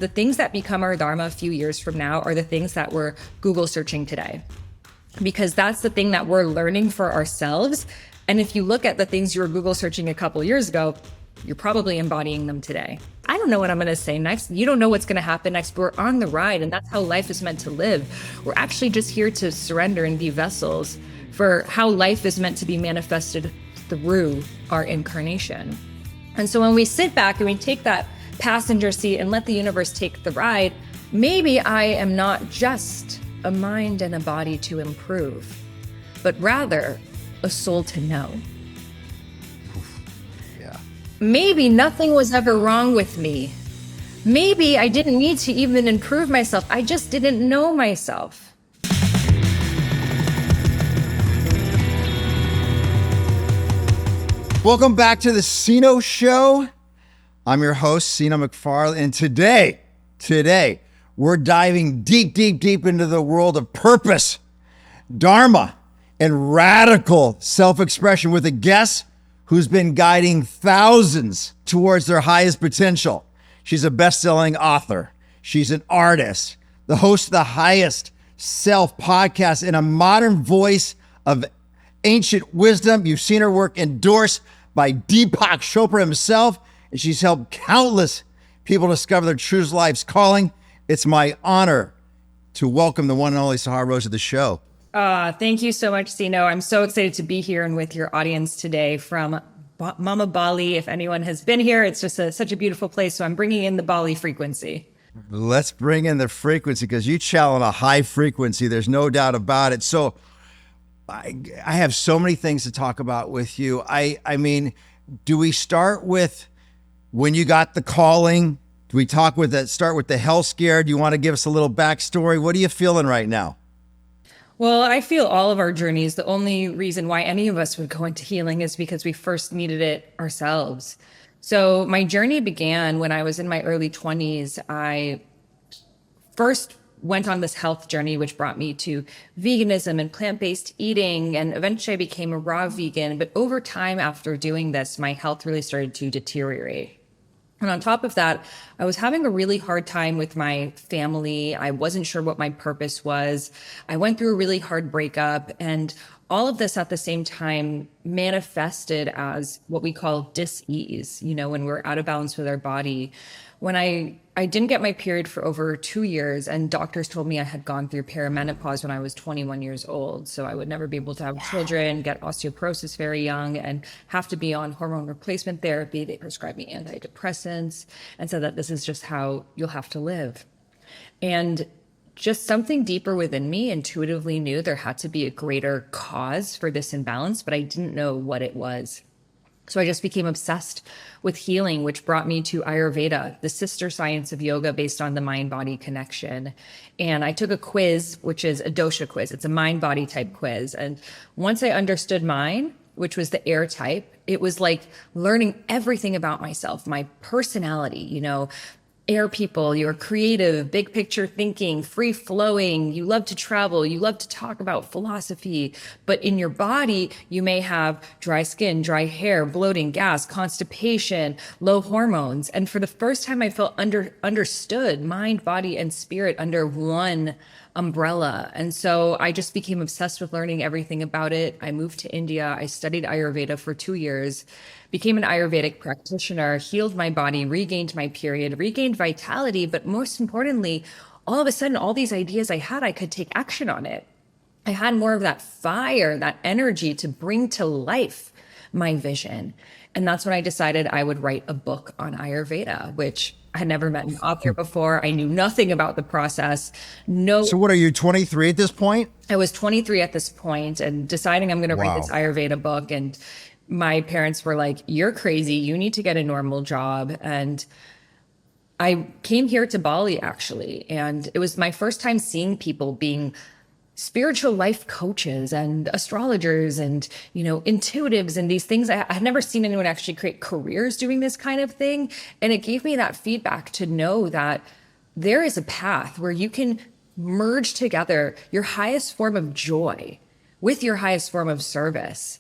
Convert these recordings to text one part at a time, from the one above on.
The things that become our Dharma a few years from now are the things that we're Google searching today, because that's the thing that we're learning for ourselves. And if you look at the things you were Google searching a couple years ago, you're probably embodying them today. I don't know what I'm going to say next. You don't know what's going to happen next. We're on the ride, and that's how life is meant to live. We're actually just here to surrender and be vessels for how life is meant to be manifested through our incarnation. And so when we sit back and we take that passenger seat and let the universe take the ride, maybe I am not just a mind and a body to improve, but rather a soul to know. Maybe nothing was ever wrong with me. Maybe I didn't need to even improve myself. I just didn't know myself. Welcome back to the Seano Show. I'm your host, Seano McFarland, and today, we're diving deep into the world of purpose, Dharma, and radical self-expression with a guest who's been guiding thousands towards their highest potential. She's a best-selling author. She's an artist, the host of the Highest Self podcast, and a modern voice of ancient wisdom. You've seen her work endorsed by Deepak Chopra himself, and she's helped countless people discover their true life's calling. It's my honor to welcome the one and only Sahara Rose to the show. Thank you so much, Seano. I'm so excited to be here and with your audience today from Mama Bali. If anyone has been here, it's just such a beautiful place. So I'm bringing in the Bali frequency. Let's bring in the frequency, because you channel a high frequency. There's no doubt about it. So I have so many things to talk about with you. I mean, do we start with when you got the calling? Do we start with the health scare? Do you want to give us a little backstory? What are you feeling right now? Well, I feel all of our journeys, the only reason why any of us would go into healing is because we first needed it ourselves. So my journey began when I was in my early 20s. I first went on this health journey, which brought me to veganism and plant-based eating. And eventually I became a raw vegan. But over time after doing this, my health really started to deteriorate. And on top of that, I was having a really hard time with my family. I wasn't sure what my purpose was. I went through a really hard breakup, and all of this at the same time manifested as what we call dis-ease, when we're out of balance with our body. When I didn't get my period for over 2 years, and doctors told me I had gone through perimenopause when I was 21 years old. So I would never be able to have children, get osteoporosis very young, and have to be on hormone replacement therapy. They prescribed me antidepressants and said that this is just how you'll have to live. And just something deeper within me intuitively knew there had to be a greater cause for this imbalance, but I didn't know what it was. So I just became obsessed with healing, which brought me to Ayurveda, the sister science of yoga based on the mind-body connection. And I took a quiz, which is a dosha quiz. It's a mind-body type quiz. And once I understood mine, which was the air type, it was like learning everything about myself, my personality, air people, you're creative, big picture thinking, free flowing, you love to travel, you love to talk about philosophy, but in your body, you may have dry skin, dry hair, bloating, gas, constipation, low hormones. And for the first time, I felt understood, mind, body, and spirit under one umbrella. And so I just became obsessed with learning everything about it. I moved to India. I studied Ayurveda for 2 years, became an Ayurvedic practitioner, healed my body, regained my period, regained vitality. But most importantly, all of a sudden, all these ideas I had, I could take action on it. I had more of that fire, that energy to bring to life my vision. And that's when I decided I would write a book on Ayurveda, which I had never met an author before. I knew nothing about the process. So what are you, 23 at this point? I was 23 at this point and deciding I'm going to write this Ayurveda book. And my parents were like, you're crazy. You need to get a normal job. And I came here to Bali, actually. And it was my first time seeing people being spiritual life coaches and astrologers and, intuitives and these things. I had never seen anyone actually create careers doing this kind of thing. And it gave me that feedback to know that there is a path where you can merge together your highest form of joy with your highest form of service.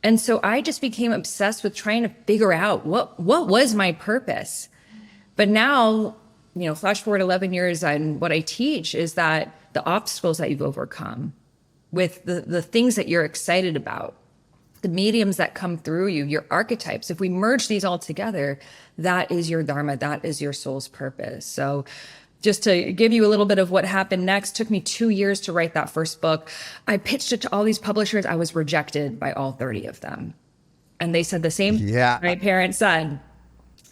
And so I just became obsessed with trying to figure out what was my purpose. But now flash forward 11 years, and what I teach is that the obstacles that you've overcome with the things that you're excited about, the mediums that come through you, your archetypes, if we merge these all together, that is your Dharma, that is your soul's purpose. So just to give you a little bit of what happened next, took me 2 years to write that first book. I pitched it to all these publishers. I was rejected by all 30 of them. And they said the same thing my parents said.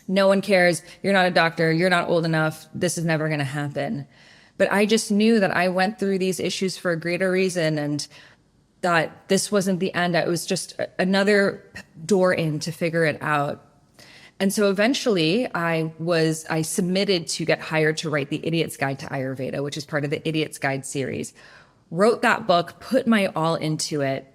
No one cares. You're not a doctor. You're not old enough. This is never going to happen. But I just knew that I went through these issues for a greater reason, and that this wasn't the end. It was just another door in to figure it out. And so eventually I submitted to get hired to write The Idiot's Guide to Ayurveda, which is part of the Idiot's Guide series. Wrote that book, put my all into it.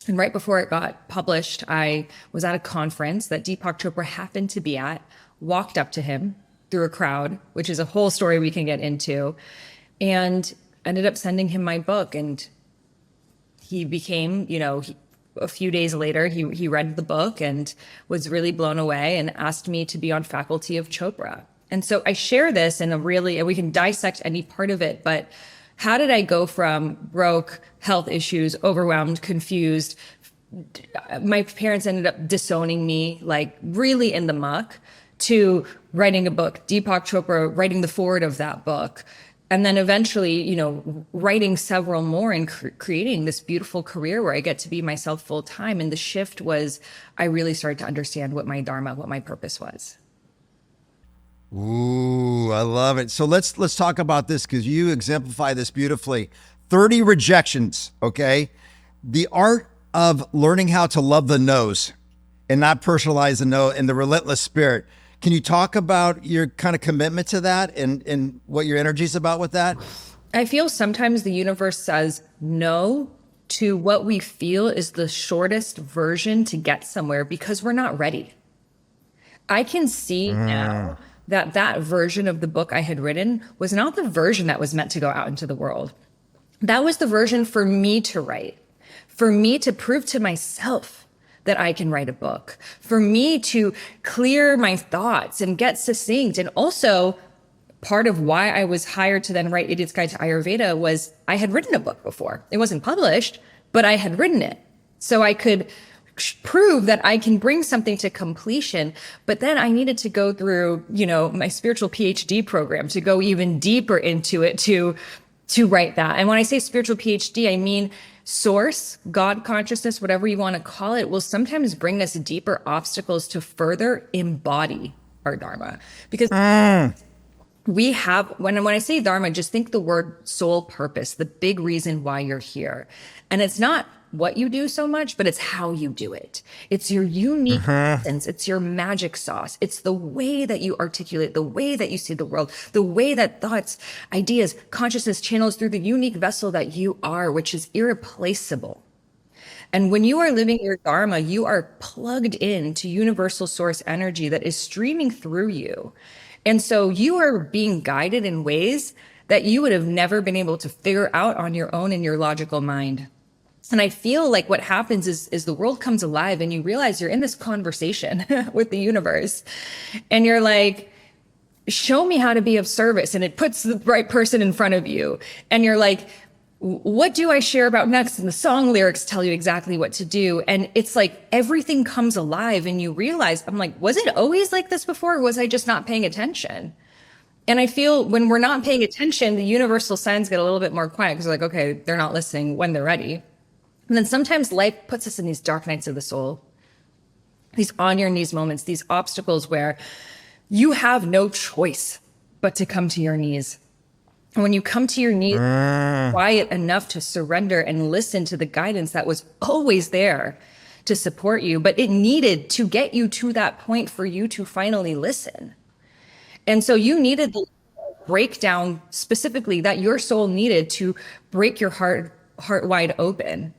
And right before it got published, I was at a conference that Deepak Chopra happened to be at, walked up to him through a crowd, which is a whole story we can get into, and ended up sending him my book. And he became, a few days later, he read the book and was really blown away and asked me to be on faculty of Chopra. And so I share this and we can dissect any part of it, but how did I go from broke, health issues, overwhelmed, confused? My parents ended up disowning me, like really in the muck, to writing a book, Deepak Chopra writing the foreword of that book. And then eventually, writing several more and creating this beautiful career where I get to be myself full time. And the shift was, I really started to understand what my Dharma, what my purpose was. Ooh, I love it. So let's talk about this, because you exemplify this beautifully. 30 rejections, okay? The art of learning how to love the no's and not personalize the no, and the relentless spirit. Can you talk about your kind of commitment to that and what your energy is about with that? I feel sometimes the universe says no to what we feel is the shortest version to get somewhere because we're not ready. I can see now that version of the book I had written was not the version that was meant to go out into the world. That was the version for me to write, for me to prove to myself that I can write a book, for me to clear my thoughts and get succinct. And also part of why I was hired to then write Idiot's Guide to Ayurveda was I had written a book before. It wasn't published, but I had written it. So I could prove that I can bring something to completion. But then I needed to go through, my spiritual PhD program to go even deeper into it to write that. And when I say spiritual PhD, I mean source, God consciousness, whatever you want to call it, will sometimes bring us deeper obstacles to further embody our Dharma. Because we have, when I say Dharma, just think the word soul purpose, the big reason why you're here. And it's not what you do so much, but it's how you do it. It's your unique essence. It's your magic sauce. It's the way that you articulate, the way that you see the world, the way that thoughts, ideas, consciousness channels through the unique vessel that you are, which is irreplaceable. And when you are living your Dharma, you are plugged into universal source energy that is streaming through you. And so you are being guided in ways that you would have never been able to figure out on your own in your logical mind. And I feel like what happens is the world comes alive and you realize you're in this conversation with the universe and you're like, show me how to be of service. And it puts the right person in front of you. And you're like, what do I share about next? And the song lyrics tell you exactly what to do. And it's like everything comes alive and you realize, I'm like, was it always like this before? Or was I just not paying attention? And I feel when we're not paying attention, the universal signs get a little bit more quiet because they're like, okay, they're not listening when they're ready. And then sometimes life puts us in these dark nights of the soul, these on your knees moments, these obstacles where you have no choice but to come to your knees. And when you come to your knees, quiet enough to surrender and listen to the guidance that was always there to support you, but it needed to get you to that point for you to finally listen. And so you needed the breakdown specifically that your soul needed to break your heart wide open.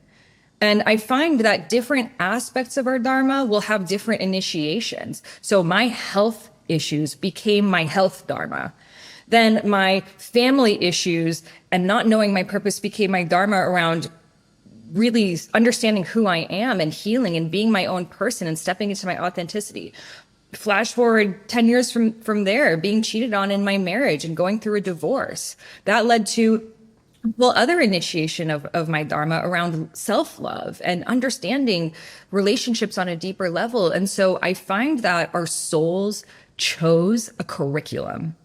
And I find that different aspects of our Dharma will have different initiations. So my health issues became my health Dharma. Then my family issues and not knowing my purpose became my Dharma around really understanding who I am and healing and being my own person and stepping into my authenticity. flash forward 10 years from there, being cheated on in my marriage and going through a divorce. That led to other initiation of my Dharma around self-love and understanding relationships on a deeper level. And so I find that our souls chose a curriculum.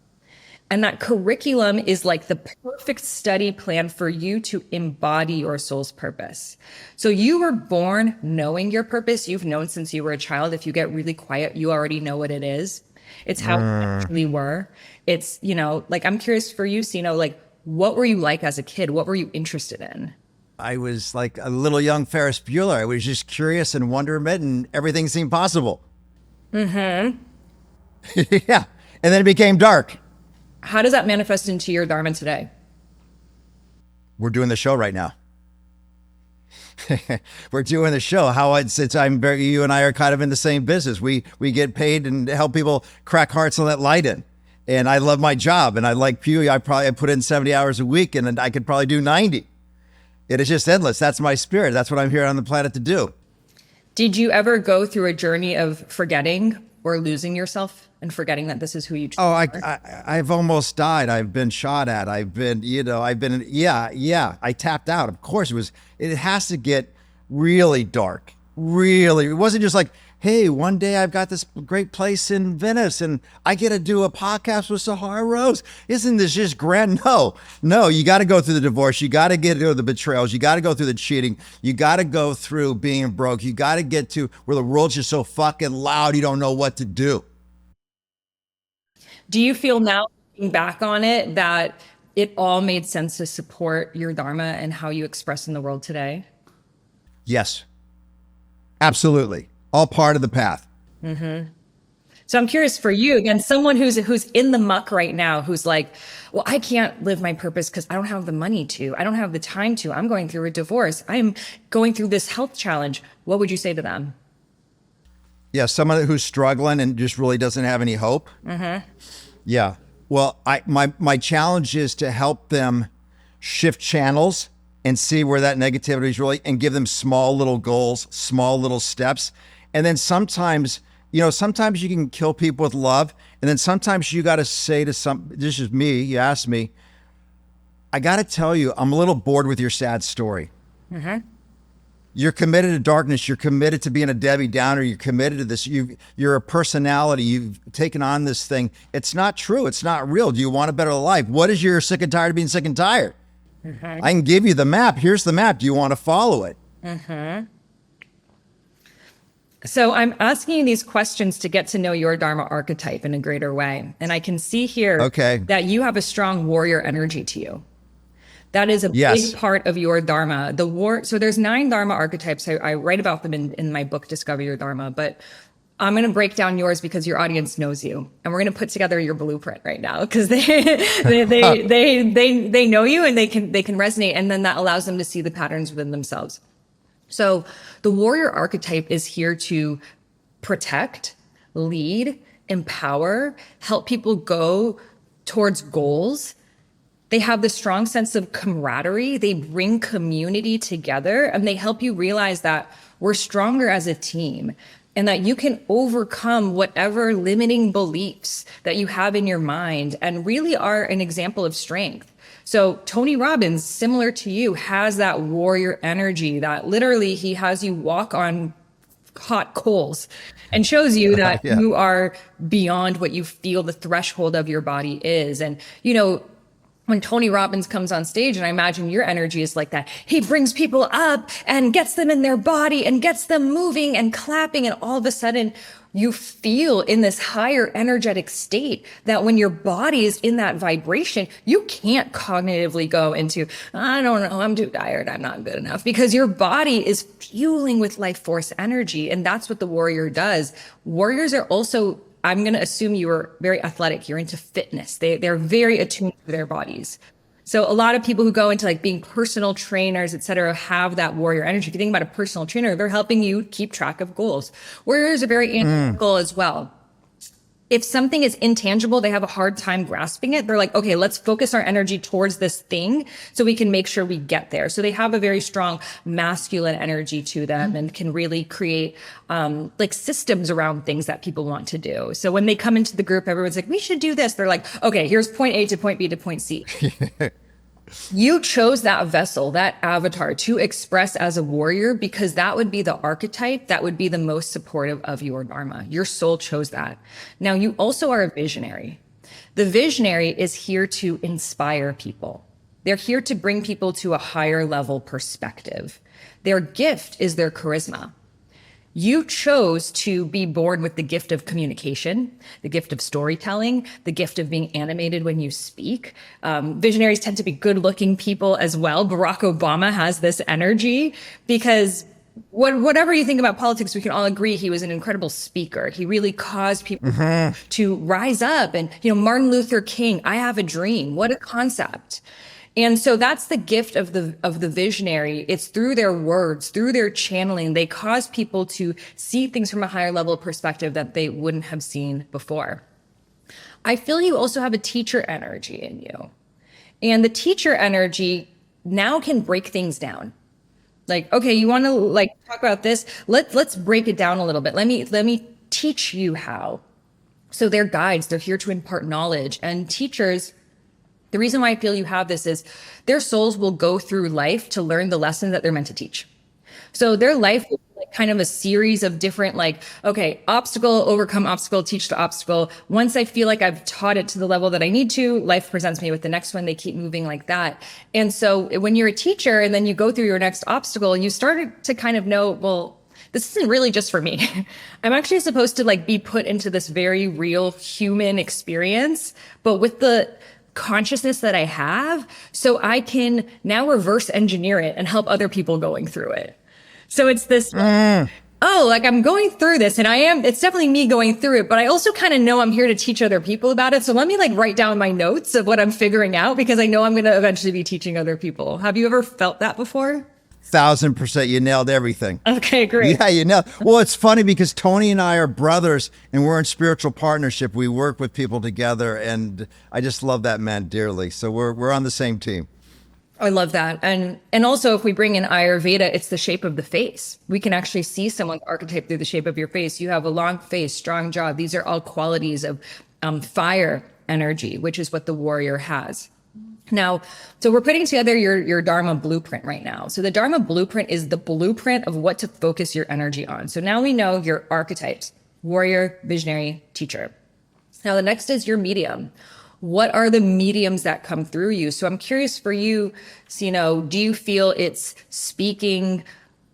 And that curriculum is like the perfect study plan for you to embody your soul's purpose. So you were born knowing your purpose. You've known since you were a child. If you get really quiet, you already know what it is. It's how we actually were. It's, like, I'm curious for you, Seano, like, what were you like as a kid? What were you interested in? I was like a little young Ferris Bueller. I was just curious and wonderment, and everything seemed possible. Yeah. And then it became dark. How does that manifest into your Dharma today? We're doing the show right now. We're doing the show. You and I are kind of in the same business. We get paid and help people crack hearts and let light in. And I love my job. And I like you. I put in 70 hours a week, and I could probably do 90. It is just endless. That's my spirit. That's what I'm here on the planet to do. Did you ever go through a journey of forgetting or losing yourself and forgetting that this is who you truly are? I've almost died. I've been shot at. I tapped out. Of course it has to get really dark. Really. It wasn't just like, hey, one day I've got this great place in Venice and I get to do a podcast with Sahara Rose. Isn't this just grand? No, you got to go through the divorce. You got to get through the betrayals. You got to go through the cheating. You got to go through being broke. You got to get to where the world's just so fucking loud, you don't know what to do. Do you feel now, looking back on it, that it all made sense to support your Dharma and how you express in the world today? Yes, absolutely. All part of the path. Mm-hmm. So I'm curious for you, again, someone who's in the muck right now, who's like, well, I can't live my purpose because I don't have the money to, I don't have the time to, I'm going through a divorce, I'm going through this health challenge. What would you say to them? Yeah, someone who's struggling and just really doesn't have any hope. Mm-hmm. Yeah. Well, my challenge is to help them shift channels and see where that negativity is really, and give them small little goals, small little steps. And then sometimes you can kill people with love. And then sometimes you got to say to this is me, you asked me, I got to tell you, I'm a little bored with your sad story. Mm-hmm. You're committed to darkness. You're committed to being a Debbie Downer. You're committed to this. You're a personality. You've taken on this thing. It's not true. It's not real. Do you want a better life? What is your sick and tired of being sick and tired? Mm-hmm. I can give you the map. Here's the map. Do you want to follow it? Mm-hmm. So I'm asking you these questions to get to know your Dharma archetype in a greater way. And I can see here that you have a strong warrior energy to you. That is a big part of your Dharma. So there's 9 Dharma archetypes. I write about them in my book, Discover Your Dharma. But I'm going to break down yours because your audience knows you. And we're going to put together your blueprint right now because they know you and they can resonate. And then that allows them to see the patterns within themselves. So the warrior archetype is here to protect, lead, empower, help people go towards goals. They have this strong sense of camaraderie. They bring community together and they help you realize that we're stronger as a team and that you can overcome whatever limiting beliefs that you have in your mind and really are an example of strength. So Tony Robbins, similar to you, has that warrior energy that literally he has you walk on hot coals and shows you that you are beyond what you feel the threshold of your body is. And, when Tony Robbins comes on stage, and I imagine your energy is like that, he brings people up and gets them in their body and gets them moving and clapping. And all of a sudden you feel in this higher energetic state that when your body is in that vibration, you can't cognitively go into, I don't know, I'm too tired, I'm not good enough, because your body is fueling with life force energy. And that's what the warrior does. Warriors are also, I'm going to assume you are very athletic. You're into fitness. They're very attuned to their bodies. So a lot of people who go into like being personal trainers, et cetera, have that warrior energy. If you think about a personal trainer, they're helping you keep track of goals. Warriors are very analytical as well. if something is intangible, they have a hard time grasping it. They're like, okay, let's focus our energy towards this thing so we can make sure we get there. So they have a very strong masculine energy to them and can really create like systems around things that people want to do. So when they come into the group, everyone's like, we should do this. They're like, okay, here's point A to point B to point C. You chose that vessel, that avatar, to express as a warrior because that would be the archetype that would be the most supportive of your Dharma. Your soul chose that. Now, you also are a visionary. The visionary is here to inspire people. They're here to bring people to a higher level perspective. Their gift is their charisma. You chose to be born with the gift of communication, the gift of storytelling, the gift of being animated when you speak. Visionaries tend to be good-looking people as well. Barack Obama has this energy because whatever you think about politics, we can all agree he was an incredible speaker. He really caused people to rise up. And, Martin Luther King, I have a dream. What a concept. And so that's the gift of the visionary. It's through their words, through their channeling, they cause people to see things from a higher level perspective that they wouldn't have seen before. I feel you also have a teacher energy in you. And the teacher energy now can break things down. Like, okay, you want to talk about this? Let's break it down a little bit. Let me teach you how. So they're guides, they're here to impart knowledge. And teachers, the reason why I feel you have this is their souls will go through life to learn the lesson that they're meant to teach. So their life is like kind of a series of different, obstacle, overcome obstacle, teach the obstacle. Once I feel like I've taught it to the level that I need to, life presents me with the next one. They keep moving like that. And so when you're a teacher and then you go through your next obstacle, you start to kind of know, well, this isn't really just for me. I'm actually supposed to be put into this very real human experience, but with the consciousness that I have, so I can now reverse engineer it and help other people going through it. So it's this, I'm going through this and it's definitely me going through it, but I also kind of know I'm here to teach other people about it. So let me write down my notes of what I'm figuring out because I know I'm going to eventually be teaching other people. Have you ever felt that before? 1,000%. You nailed everything. Okay, great. Yeah, you nailed. Well, it's funny because Tony and I are brothers and we're in spiritual partnership. We work with people together and I just love that man dearly. So we're on the same team. I love that. And also if we bring in Ayurveda, it's the shape of the face. We can actually see someone's archetype through the shape of your face. You have a long face, strong jaw. These are all qualities of fire energy, which is what the warrior has. Now, so we're putting together your Dharma blueprint right now. So the Dharma blueprint is the blueprint of what to focus your energy on. So now we know your archetypes: warrior, visionary, teacher. Now the next is your medium. What are the mediums that come through you? So I'm curious for you, Seano, do you feel it's speaking?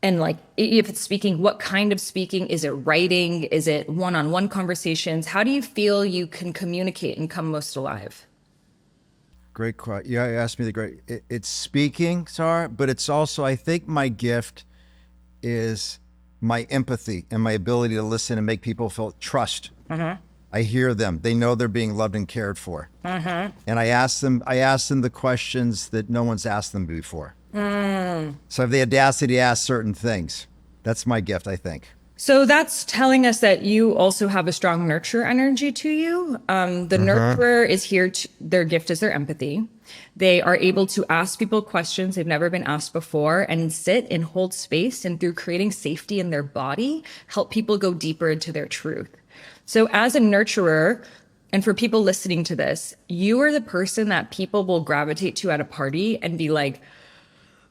And if it's speaking, what kind of speaking? Is it writing? Is it one-on-one conversations? How do you feel you can communicate and come most alive? Great question. Yeah, you asked me it's speaking, Sahara, but it's also, I think my gift is my empathy and my ability to listen and make people feel trust. I hear them. They know they're being loved and cared for. And I ask them the questions that no one's asked them before. So I have the audacity to ask certain things. That's my gift, I think. So that's telling us that you also have a strong nurture energy to you. The nurturer is here, their gift is their empathy. They are able to ask people questions they've never been asked before and sit and hold space, and through creating safety in their body, help people go deeper into their truth. So as a nurturer, and for people listening to this, you are the person that people will gravitate to at a party and be like,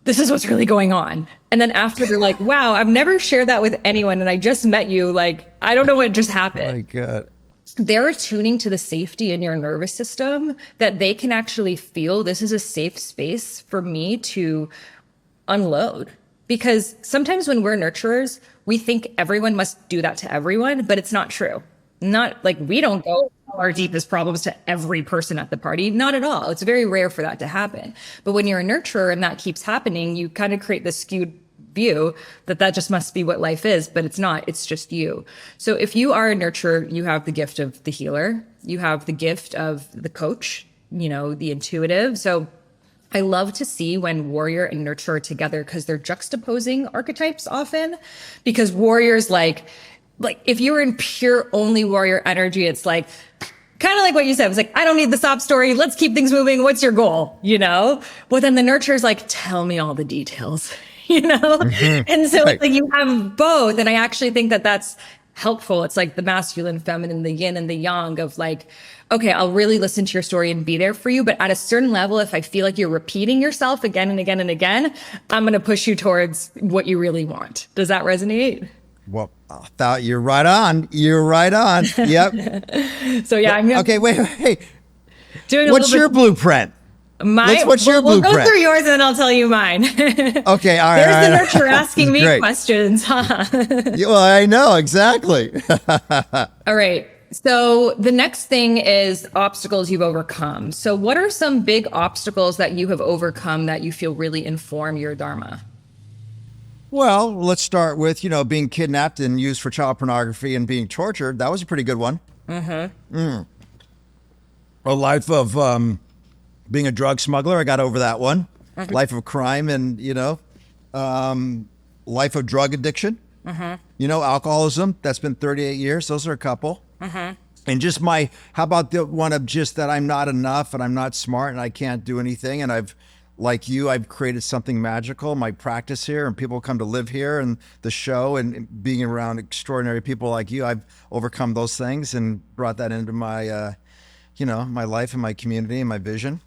this is what's really going on. And then after they're like, wow, I've never shared that with anyone. And I just met you. I don't know what just happened. Oh my God. They're attuning to the safety in your nervous system that they can actually feel this is a safe space for me to unload. Because sometimes when we're nurturers, we think everyone must do that to everyone, but it's not true. Not we don't go our deepest problems to every person at the party. Not at all. It's very rare for that to happen. But when you're a nurturer and that keeps happening, you kind of create this skewed view that just must be what life is, but it's not. It's just you. So if you are a nurturer, you have the gift of the healer. You have the gift of the coach, the intuitive. So I love to see when warrior and nurturer are together because they're juxtaposing archetypes often, because warriors like if you're in pure only warrior energy, it's like kind of like what you said. It's like, I don't need the sob story. Let's keep things moving. What's your goal? But then the nurture is like, tell me all the details, And so Right. it's like you have both. And I actually think that that's helpful. It's like the masculine, feminine, the yin and the yang of like, okay, I'll really listen to your story and be there for you. But at a certain level, if I feel like you're repeating yourself again and again and again, I'm going to push you towards what you really want. Does that resonate? Well, I thought you're right on. You're right on. Yep. So yeah, I'm gonna Okay, wait. doing a What's little your bit. blueprint? What's your We'll go blueprint? through yours and then I'll tell you mine. Okay, all right. There's all the right. nurture asking me Great. questions, huh? Yeah, well, I know exactly. All right. So the next thing is obstacles you've overcome. So what are some big obstacles that you have overcome that you feel really inform your Dharma? Well, let's start with being kidnapped and used for child pornography and being tortured. That was a pretty good one. A life of being a drug smuggler. I got over that one. Life of crime and life of drug addiction. Alcoholism. That's been 38 years. Those are a couple. And just how about the one of just that I'm not enough and I'm not smart and I can't do anything. And I've created something magical, my practice here, and people come to live here and the show and being around extraordinary people like you. I've overcome those things and brought that into my, my life and my community and my vision.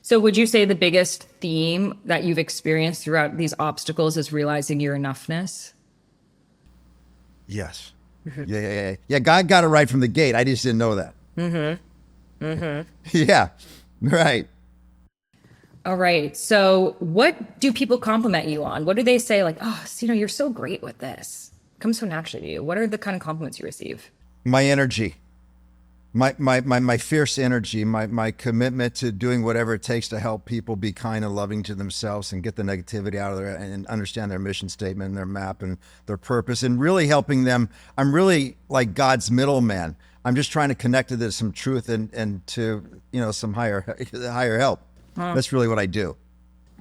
So would you say the biggest theme that you've experienced throughout these obstacles is realizing your enoughness? Yes. Yeah. God got it right from the gate. I just didn't know that. Yeah. Right. All right. So what do people compliment you on? What do they say? Like, oh, you're so great with this. It comes so naturally to you. What are the kind of compliments you receive? My energy, my fierce energy, my commitment to doing whatever it takes to help people be kind and loving to themselves and get the negativity out of there and understand their mission statement and their map and their purpose and really helping them. I'm really like God's middleman. I'm just trying to connect to some truth and to, some higher help. That's really what I do.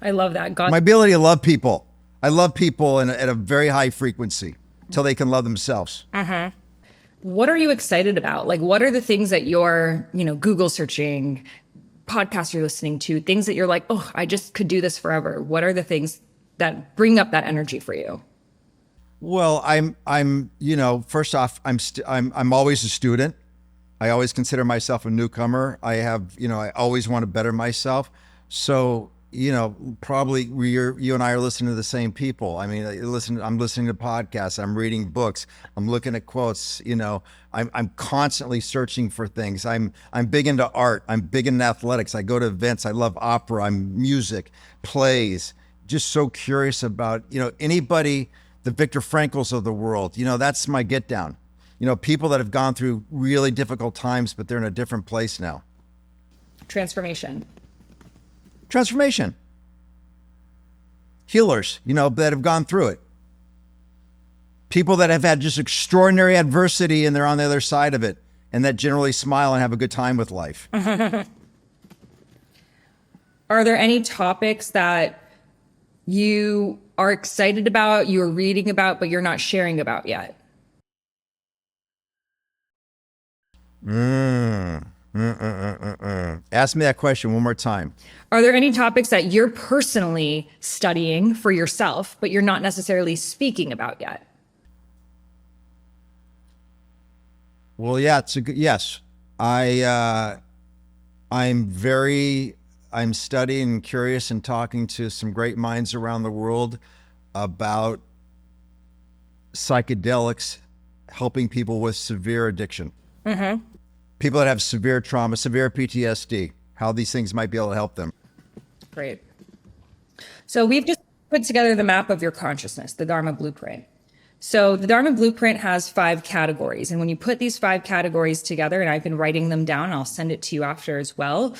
I love that. My ability to love people. I love people at a very high frequency till they can love themselves. What are you excited about? Like, what are the things that you're, Google searching, podcasts you're listening to, things that you're like, oh, I just could do this forever. What are the things that bring up that energy for you? Well, I'm, first off, I'm always a student. I always consider myself a newcomer. I have, I always want to better myself. So, probably you and I are listening to the same people. I mean, I'm listening to podcasts. I'm reading books. I'm looking at quotes. I'm constantly searching for things. I'm big into art. I'm big into athletics. I go to events. I love opera. I'm music, plays. Just so curious about, anybody, the Viktor Frankls of the world. That's my get down. People that have gone through really difficult times, but they're in a different place now. Transformation. Healers, that have gone through it. People that have had just extraordinary adversity and they're on the other side of it and that generally smile and have a good time with life. Are there any topics that you are excited about, you're reading about, but you're not sharing about yet? Ask me that question one more time. Are there any topics that you're personally studying for yourself, but you're not necessarily speaking about yet? Well, yeah, it's a good, yes. I'm studying and curious and talking to some great minds around the world about psychedelics helping people with severe addiction. People that have severe trauma, severe PTSD, how these things might be able to help them. Great. So we've just put together the map of your consciousness, the Dharma blueprint. So the Dharma blueprint has 5 categories. And when you put these 5 categories together, and I've been writing them down, and I'll send it to you after as well,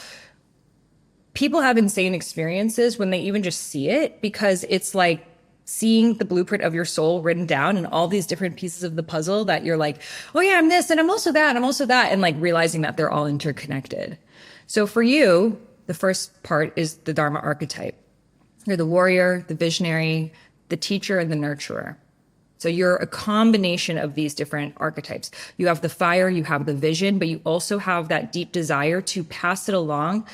people have insane experiences when they even just see it, because it's like seeing the blueprint of your soul written down and all these different pieces of the puzzle that you're like, oh yeah, I'm this and I'm also that, I'm also that, and like realizing that they're all interconnected. So for you, the first part is the Dharma archetype. You're the warrior, the visionary, the teacher, and the nurturer. So you're a combination of these different archetypes. You have the fire, you have the vision, but you also have that deep desire to pass it along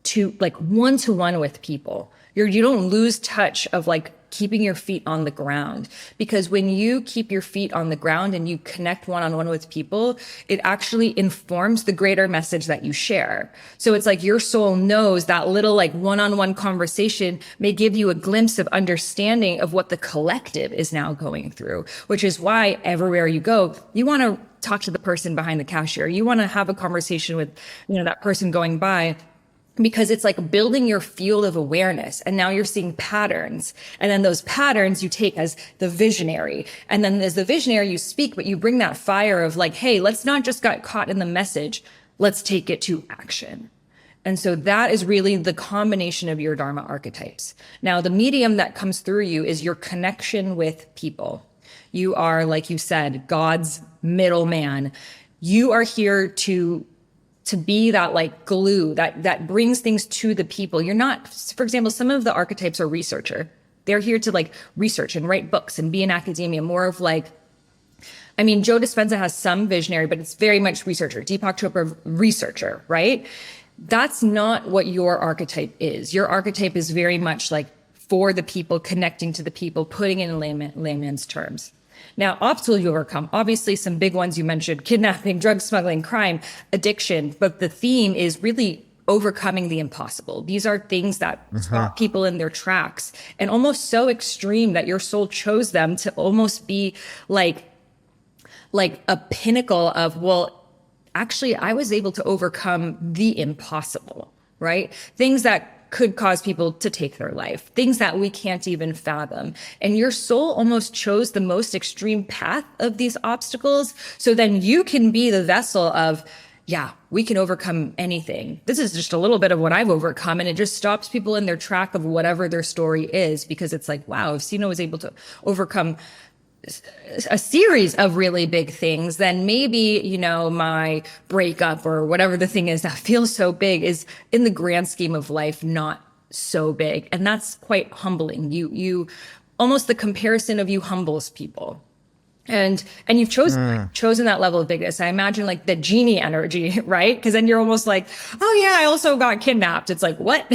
to like one-to-one with people. You don't lose touch of like keeping your feet on the ground, because when you keep your feet on the ground and you connect one-on-one with people, it actually informs the greater message that you share. So it's like your soul knows that little like one-on-one conversation may give you a glimpse of understanding of what the collective is now going through, which is why everywhere you go, you want to talk to the person behind the cashier. You want to have a conversation with, that person going by, because it's like building your field of awareness. And now you're seeing patterns. And then those patterns you take as the visionary. And then as the visionary, you speak, but you bring that fire of like, hey, let's not just get caught in the message. Let's take it to action. And so that is really the combination of your Dharma archetypes. Now, the medium that comes through you is your connection with people. You are, like you said, God's middleman. You are here to be that like glue that brings things to the people. You're not, for example, some of the archetypes are researcher. They're here to like research and write books and be in academia, more of like, Joe Dispenza has some visionary, but it's very much researcher. Deepak Chopra, researcher, right? That's not what your archetype is. Your archetype is very much like for the people, connecting to the people, putting it in layman's terms. Now, obstacles you overcome, obviously some big ones you mentioned: kidnapping, drug smuggling, crime, addiction. But the theme is really overcoming the impossible. These are things that stop people in their tracks, and almost so extreme that your soul chose them to almost be like a pinnacle of, well, actually, I was able to overcome the impossible, right? Things that could cause people to take their life, things that we can't even fathom. And your soul almost chose the most extreme path of these obstacles. So then you can be the vessel of, yeah, we can overcome anything. This is just a little bit of what I've overcome. And it just stops people in their track of whatever their story is, because it's like, wow, if Seano was able to overcome a series of really big things, then maybe, my breakup or whatever the thing is that feels so big is in the grand scheme of life, not so big. And that's quite humbling. You almost, the comparison of you humbles people. And you've chosen that level of bigness. I imagine like the genie energy, right? Because then you're almost like, oh yeah, I also got kidnapped. It's like, what?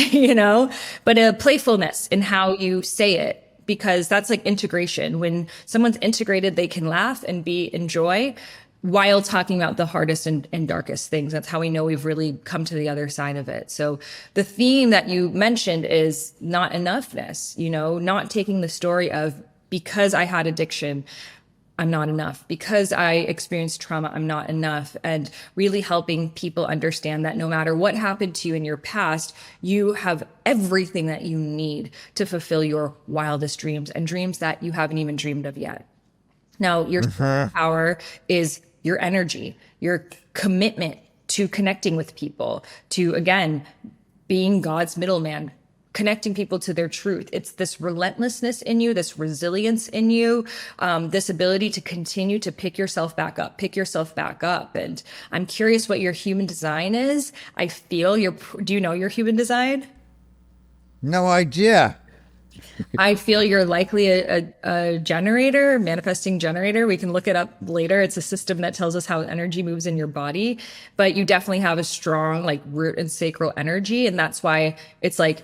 But a playfulness in how you say it, because that's like integration. When someone's integrated, they can laugh and be in joy while talking about the hardest and darkest things. That's how we know we've really come to the other side of it. So the theme that you mentioned is not enoughness, not taking the story of, because I had addiction, I'm not enough. Because I experienced trauma, I'm not enough. And really helping people understand that no matter what happened to you in your past, you have everything that you need to fulfill your wildest dreams, and dreams that you haven't even dreamed of yet. Now, your power is your energy, your commitment to connecting with people, to, again, being God's middleman, connecting people to their truth. It's this relentlessness in you, this resilience in you, this ability to continue to pick yourself back up. And I'm curious what your human design is. Do you know your human design? No idea. I feel you're likely a generator, manifesting generator. We can look it up later. It's a system that tells us how energy moves in your body, but you definitely have a strong like root and sacral energy. And that's why it's like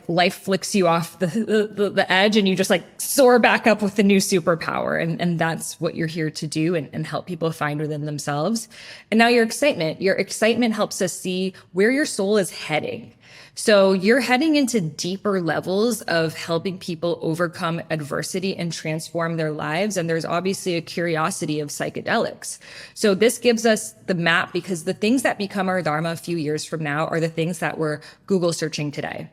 life flicks you off the edge, and you just like soar back up with the new superpower. And that's what you're here to do, and help people find within themselves. And now your excitement helps us see where your soul is heading. So you're heading into deeper levels of helping people overcome adversity and transform their lives. And there's obviously a curiosity of psychedelics. So this gives us the map, because the things that become our Dharma a few years from now are the things that we're Google searching today,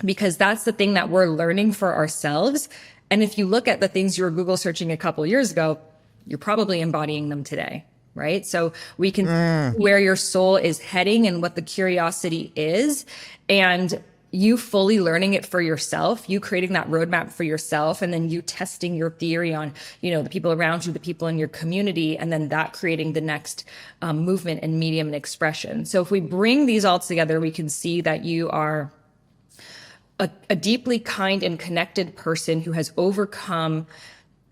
because that's the thing that we're learning for ourselves. And if you look at the things you were Google searching a couple of years ago, you're probably embodying them today, right? So we can see where your soul is heading and what the curiosity is, and you fully learning it for yourself, you creating that roadmap for yourself, and then you testing your theory on, the people around you, the people in your community, and then that creating the next movement and medium and expression. So if we bring these all together, we can see that you are a deeply kind and connected person who has overcome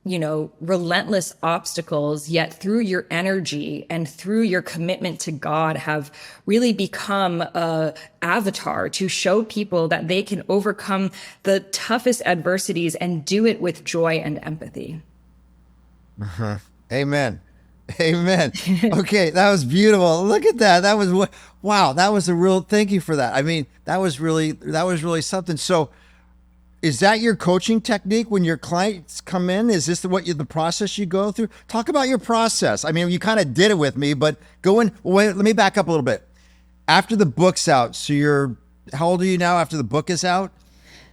relentless obstacles, yet through your energy and through your commitment to God have really become a avatar to show people that they can overcome the toughest adversities and do it with joy and empathy. Amen. Amen. Okay, that was beautiful. Look at that. That was wow. That was a real. Thank you for that. I mean, that was really something. So, is that your coaching technique when your clients come in? Is this the process you go through? Talk about your process. I mean, you kind of did it with me, but wait, let me back up a little bit. After the book's out, so how old are you now after the book is out?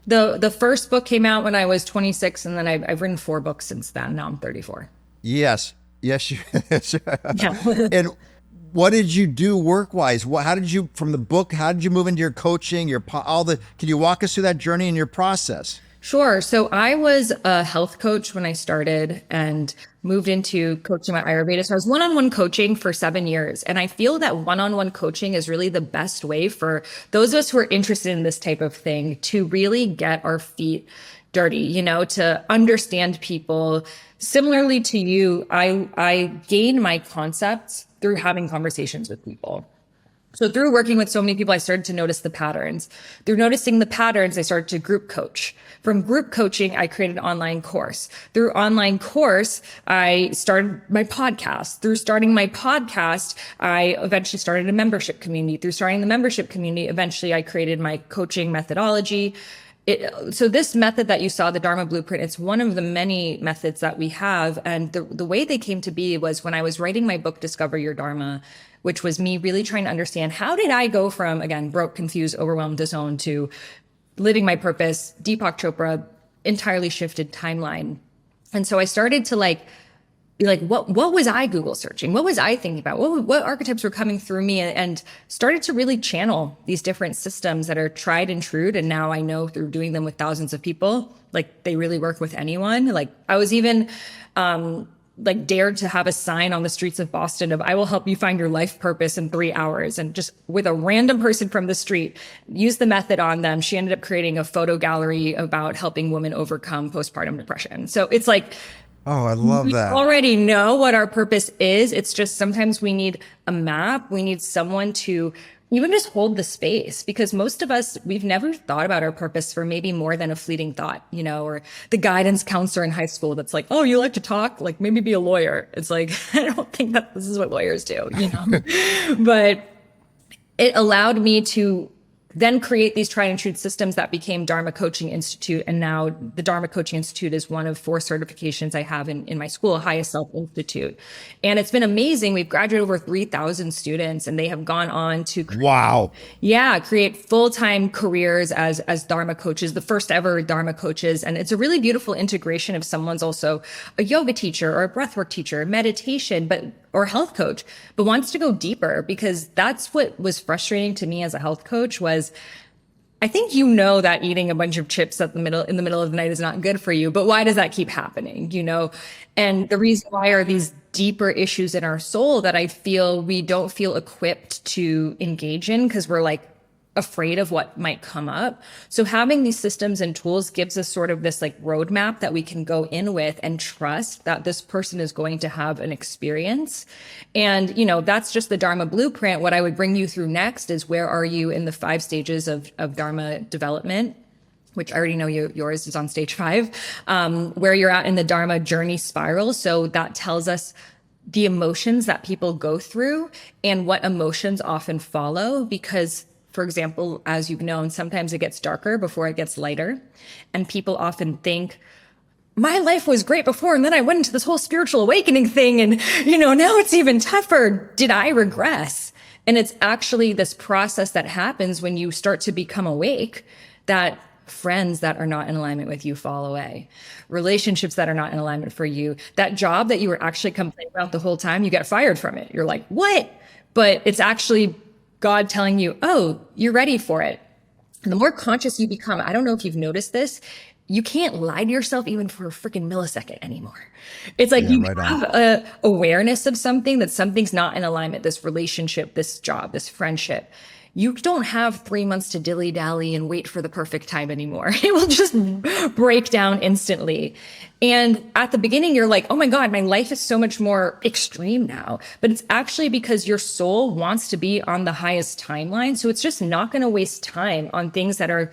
The first book came out when I was 26, and then I've written 4 books since then. Now I'm 34. Yes. Yes. Yeah. And what did you do work-wise? How did you, from the book, how did you move into your coaching, can you walk us through that journey and your process? Sure. So I was a health coach when I started and moved into coaching my Ayurveda. So I was one-on-one coaching for 7 years. And I feel that one-on-one coaching is really the best way for those of us who are interested in this type of thing to really get our feet dirty, to understand people. Similarly to you, I gained my concepts through having conversations with people. So through working with so many people, I started to notice the patterns. Through noticing the patterns, I started to group coach. From group coaching, I created an online course. Through online course, I started my podcast. Through starting my podcast, I eventually started a membership community. Through starting the membership community, eventually I created my coaching methodology. So this method that you saw, the Dharma Blueprint, it's one of the many methods that we have. And the way they came to be was when I was writing my book, Discover Your Dharma, which was me really trying to understand how did I go from, again, broke, confused, overwhelmed, disowned to living my purpose, Deepak Chopra, entirely shifted timeline. And so I started to be like, what was I Google searching? What was I thinking about? What archetypes were coming through me, and started to really channel these different systems that are tried and true. And now I know through doing them with thousands of people, they really work with anyone. I was even, dared to have a sign on the streets of Boston of, I will help you find your life purpose in 3 hours. And just with a random person from the street, use the method on them. She ended up creating a photo gallery about helping women overcome postpartum depression. So it's oh, I love that. We already know what our purpose is. It's just sometimes we need a map. We need someone to even just hold the space, because most of us, we've never thought about our purpose for maybe more than a fleeting thought, or the guidance counselor in high school that's like, oh, you like to talk? Maybe be a lawyer. It's I don't think that this is what lawyers do, But it allowed me to then create these tried and true systems that became Dharma Coaching Institute. And now the Dharma Coaching Institute is one of 4 certifications I have in my school, Highest Self Institute. And it's been amazing. We've graduated over 3,000 students, and they have gone on to create full-time careers as Dharma coaches, the first ever Dharma coaches. And it's a really beautiful integration if someone's also a yoga teacher or a breathwork teacher, meditation, or health coach, but wants to go deeper, because that's what was frustrating to me as a health coach was, I think that eating a bunch of chips in the middle of the night is not good for you, but why does that keep happening, And the reason why are these deeper issues in our soul that I feel we don't feel equipped to engage in because we're afraid of what might come up. So having these systems and tools gives us sort of this roadmap that we can go in with and trust that this person is going to have an experience. And, that's just the Dharma Blueprint. What I would bring you through next is, where are you in the 5 stages of Dharma development? Which I already know yours is on stage 5, where you're at in the Dharma journey spiral. So that tells us the emotions that people go through and what emotions often follow, because for example, as you've known, sometimes it gets darker before it gets lighter. And people often think, my life was great before, and then I went into this whole spiritual awakening thing, and, now it's even tougher. Did I regress? And it's actually this process that happens when you start to become awake, that friends that are not in alignment with you fall away. Relationships that are not in alignment for you. That job that you were actually complaining about the whole time, you get fired from it. You're like, what? But it's actually God telling you, oh, you're ready for it. And the more conscious you become, I don't know if you've noticed this, you can't lie to yourself even for a freaking millisecond anymore. It's you have a awareness of something, that something's not in alignment, this relationship, this job, this friendship. you don't have 3 months to dilly-dally and wait for the perfect time anymore. It will just break down instantly. And at the beginning, you're like, oh my God, my life is so much more extreme now. But it's actually because your soul wants to be on the highest timeline. So it's just not going to waste time on things that are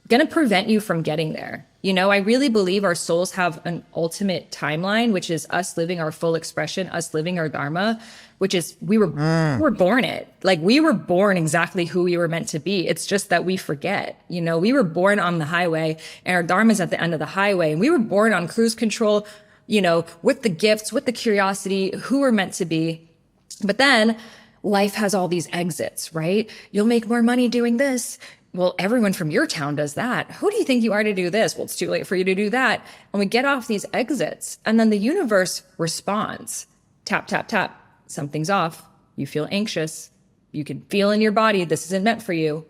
going to prevent you from getting there. You know, I really believe our souls have an ultimate timeline, which is us living our full expression, us living our Dharma, which is we were born it. Like we were born exactly who we were meant to be. It's just that we forget. You know, we were born on the highway and our Dharma's at the end of the highway. And we were born on cruise control, you know, with the gifts, with the curiosity, who we're meant to be. But then life has all these exits, right? You'll make more money doing this. Well, everyone from your town does that. Who do you think you are to do this? Well, it's too late for you to do that. And we get off these exits and then the universe responds. Tap, tap, tap. Something's off. You feel anxious. You can feel in your body, this isn't meant for you.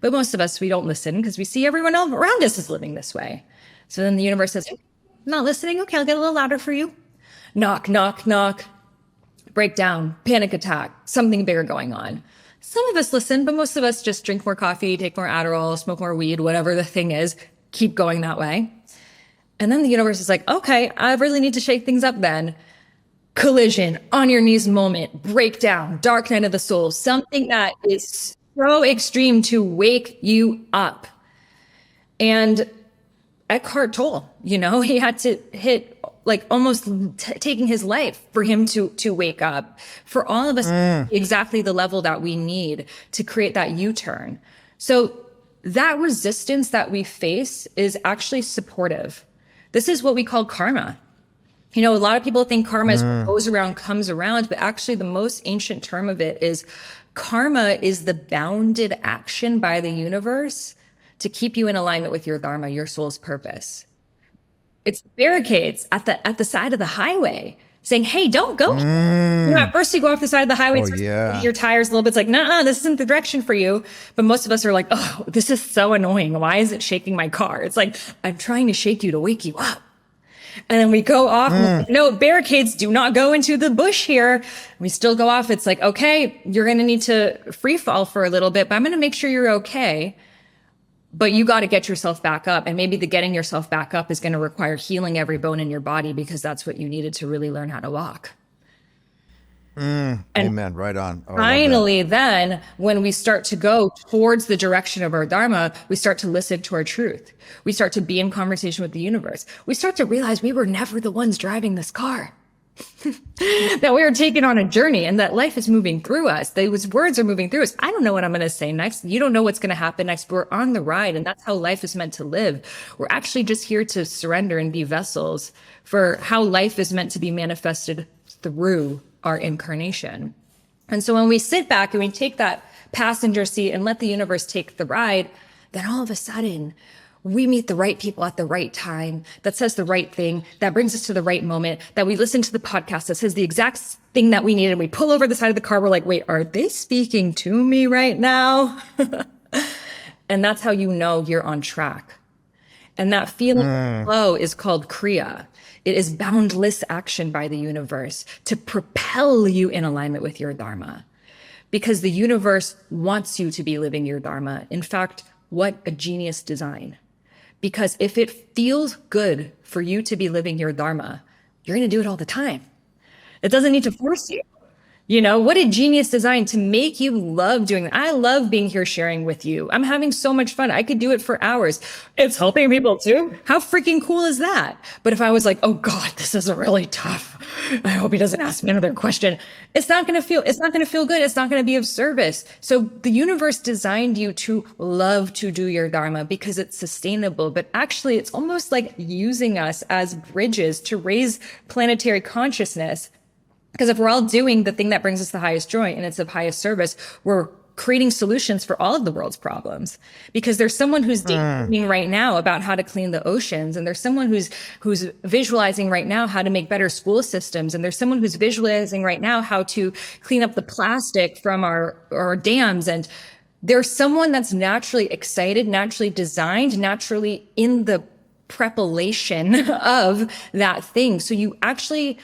But most of us, we don't listen because we see everyone else around us is living this way. So then the universe says, not listening. Okay, I'll get a little louder for you. Knock, knock, knock. Breakdown, panic attack, something bigger going on. Some of us listen, but most of us just drink more coffee, take more Adderall, smoke more weed, whatever the thing is, keep going that way. And then the universe is like, okay, I really need to shake things up then. Collision, on your knees moment, breakdown, dark night of the soul, something that is so extreme to wake you up. And Eckhart Tolle, you know, he had to hit like almost taking his life for him to wake up, for all of us exactly the level that we need to create that U-turn. So that resistance that we face is actually supportive. This is what we call karma. You know, a lot of people think karma is what goes around, comes around, but actually the most ancient term of it is karma is the bounded action by the universe to keep you in alignment with your Dharma, your soul's purpose. It's barricades at the side of the highway saying, hey, don't go. You know, at first you go off the side of the highway, your tires a little bit. It's like, no, this isn't the direction for you. But most of us are like, oh, this is so annoying. Why is it shaking my car? It's like, I'm trying to shake you to wake you up. And then we go off. No, barricades do not go into the bush here. We still go off. It's like, okay, you're going to need to free fall for a little bit, but I'm going to make sure you're okay. But you got to get yourself back up. And maybe the getting yourself back up is going to require healing every bone in your body because that's what you needed to really learn how to walk. Amen. Right on. Oh, finally, then when we start to go towards the direction of our Dharma, we start to listen to our truth. We start to be in conversation with the universe. We start to realize we were never the ones driving this car. That we are taking on a journey and that life is moving through us. Those words are moving through us. I don't know what I'm going to say next. You don't know what's going to happen next. We're on the ride, and that's how life is meant to live. We're actually just here to surrender and be vessels for how life is meant to be manifested through our incarnation. And so when we sit back and we take that passenger seat and let the universe take the ride, then all of a sudden we meet the right people at the right time that says the right thing, that brings us to the right moment, that we listen to the podcast that says the exact thing that we need. And we pull over the side of the car. We're like, wait, are they speaking to me right now? And that's how you know you're on track. And that feeling of flow is called Kriya. It is boundless action by the universe to propel you in alignment with your Dharma. Because the universe wants you to be living your Dharma. In fact, what a genius design. Because if it feels good for you to be living your Dharma, you're going to do it all the time. It doesn't need to force you. You know, what a genius design to make you love doing that. I love being here sharing with you. I'm having so much fun. I could do it for hours. It's helping people too. How freaking cool is that? But if I was like, oh God, this is really tough. I hope he doesn't ask me another question. It's not going to feel good. It's not going to be of service. So the universe designed you to love to do your Dharma because it's sustainable, but actually it's almost like using us as bridges to raise planetary consciousness. Because if we're all doing the thing that brings us the highest joy and it's of highest service, we're creating solutions for all of the world's problems. Because there's someone who's daydreaming right now about how to clean the oceans, and there's someone who's visualizing right now how to make better school systems, and there's someone who's visualizing right now how to clean up the plastic from our dams, and there's someone that's naturally excited, naturally designed, naturally in the preparation of that thing. So you actually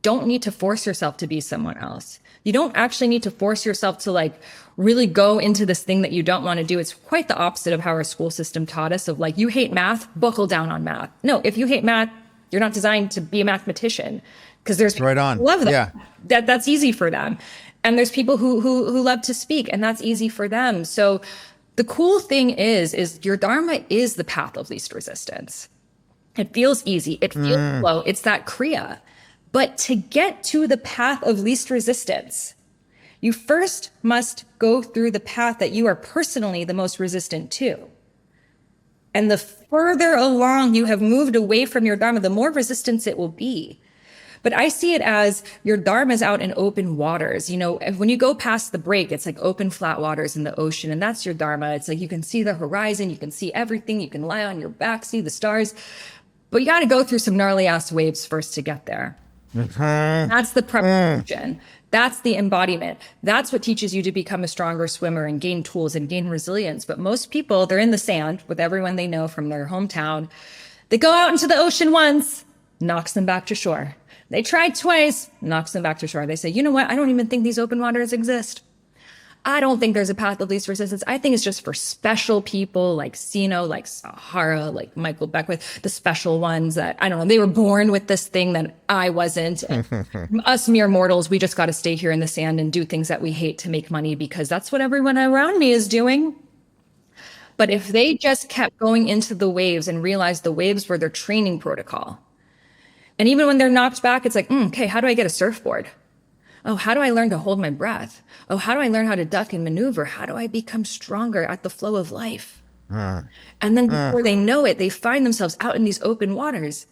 don't need to force yourself to be someone else. You don't actually need to force yourself to like really go into this thing that you don't want to do. It's quite the opposite of how our school system taught us of like, you hate math, buckle down on math. No, if you hate math, you're not designed to be a mathematician, because there's people Right on. who love that. Yeah. That's easy for them. And there's people who love to speak, and that's easy for them. So the cool thing is your Dharma is the path of least resistance. It feels easy. It feels flow. It's that Kriya. But to get to the path of least resistance, you first must go through the path that you are personally the most resistant to. And the further along you have moved away from your Dharma, the more resistance it will be. But I see it as your Dharma is out in open waters. You know, when you go past the break, it's like open flat waters in the ocean, and that's your Dharma. It's like you can see the horizon, you can see everything, you can lie on your back, see the stars. But you got to go through some gnarly ass waves first to get there. That's the preparation. That's the embodiment. That's what teaches you to become a stronger swimmer and gain tools and gain resilience. But most people, they're in the sand with everyone they know from their hometown. They go out into the ocean once, knocks them back to shore. They tried twice, knocks them back to shore. They say, you know what? I don't even think these open waters exist. I don't think there's a path of least resistance. I think it's just for special people like Seano, like Sahara, like Michael Beckwith, the special ones that, I don't know, they were born with this thing that I wasn't. Us mere mortals, we just got to stay here in the sand and do things that we hate to make money because that's what everyone around me is doing. But if they just kept going into the waves and realized the waves were their training protocol, and even when they're knocked back, it's like, okay, how do I get a surfboard? Oh, how do I learn to hold my breath? Oh, how do I learn how to duck and maneuver? How do I become stronger at the flow of life? And then before they know it, they find themselves out in these open waters.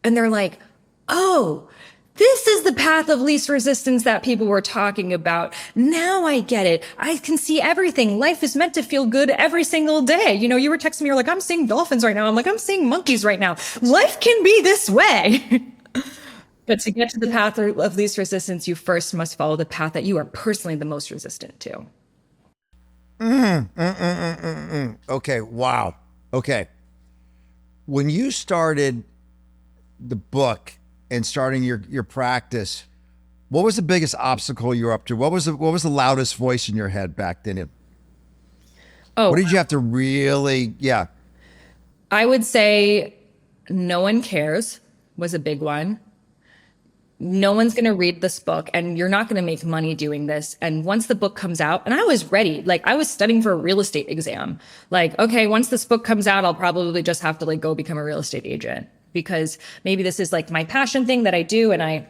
And they're like, oh, this is the path of least resistance that people were talking about. Now I get it. I can see everything. Life is meant to feel good every single day. You know, you were texting me, you're like, I'm seeing dolphins right now. I'm like, I'm seeing monkeys right now. Life can be this way. But to get to the path of least resistance, you first must follow the path that you are personally the most resistant to. Okay. Wow. Okay. When you started the book and starting your practice, what was the biggest obstacle you were up to? What was the loudest voice in your head back then? Oh, what did you have to really? Yeah. I would say no one cares was a big one. No one's going to read this book and you're not going to make money doing this. And once the book comes out, and I was ready, like I was studying for a real estate exam. Like, okay, once this book comes out, I'll probably just have to like go become a real estate agent because maybe this is like my passion thing that I do. And I,